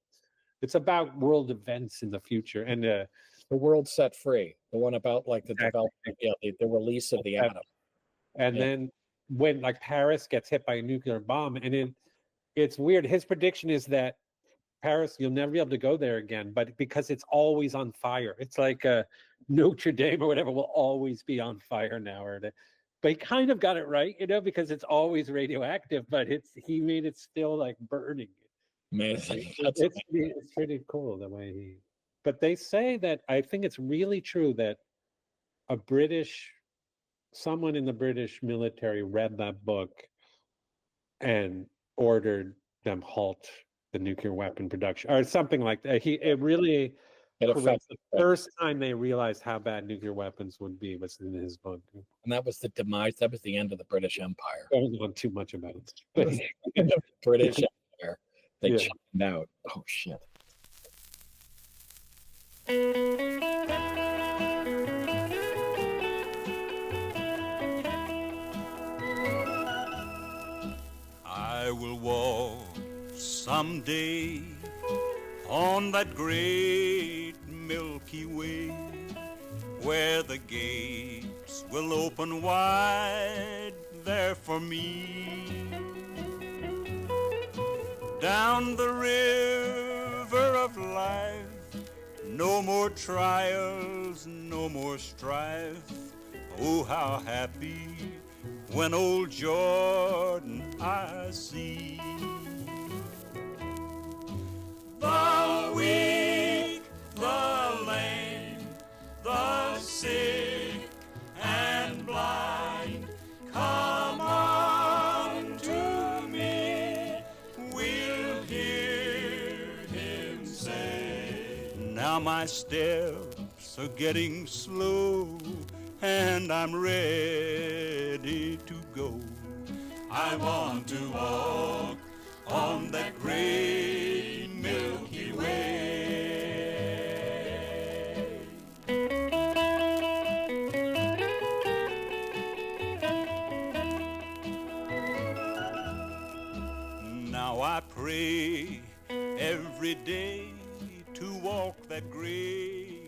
S3: It's about world events in the future and the
S2: world set free. The one about like the development, the release of the atom,
S3: and then. When like Paris gets hit by a nuclear bomb, and it's weird. His prediction is that Paris, you'll never be able to go there again, but because it's always on fire, it's like Notre Dame or whatever will always be on fire now. But he kind of got it right, because it's always radioactive, but he made it still like burning.
S2: Amazing.
S3: It's pretty cool the way he. But they say that I think it's really true that someone in the British military read that book and ordered them halt the nuclear weapon production or something like that. It really. The first time they realized how bad nuclear weapons would be was in his book.
S2: And that was the demise. That was the end of the British Empire.
S3: I don't know too much about it.
S2: It was the end of the British Empire. They chimed out. Oh, shit.
S1: I will walk someday on that great Milky Way, where the gates will open wide there for me. Down the river of life, no more trials, no more strife. Oh, how happy when old Jordan I see. The weak, the lame, the sick and blind, come on to me, we'll hear him say. Now my steps are getting slow, and I'm ready to go. I want to walk on that great Milky Way. Now I pray every day to walk that great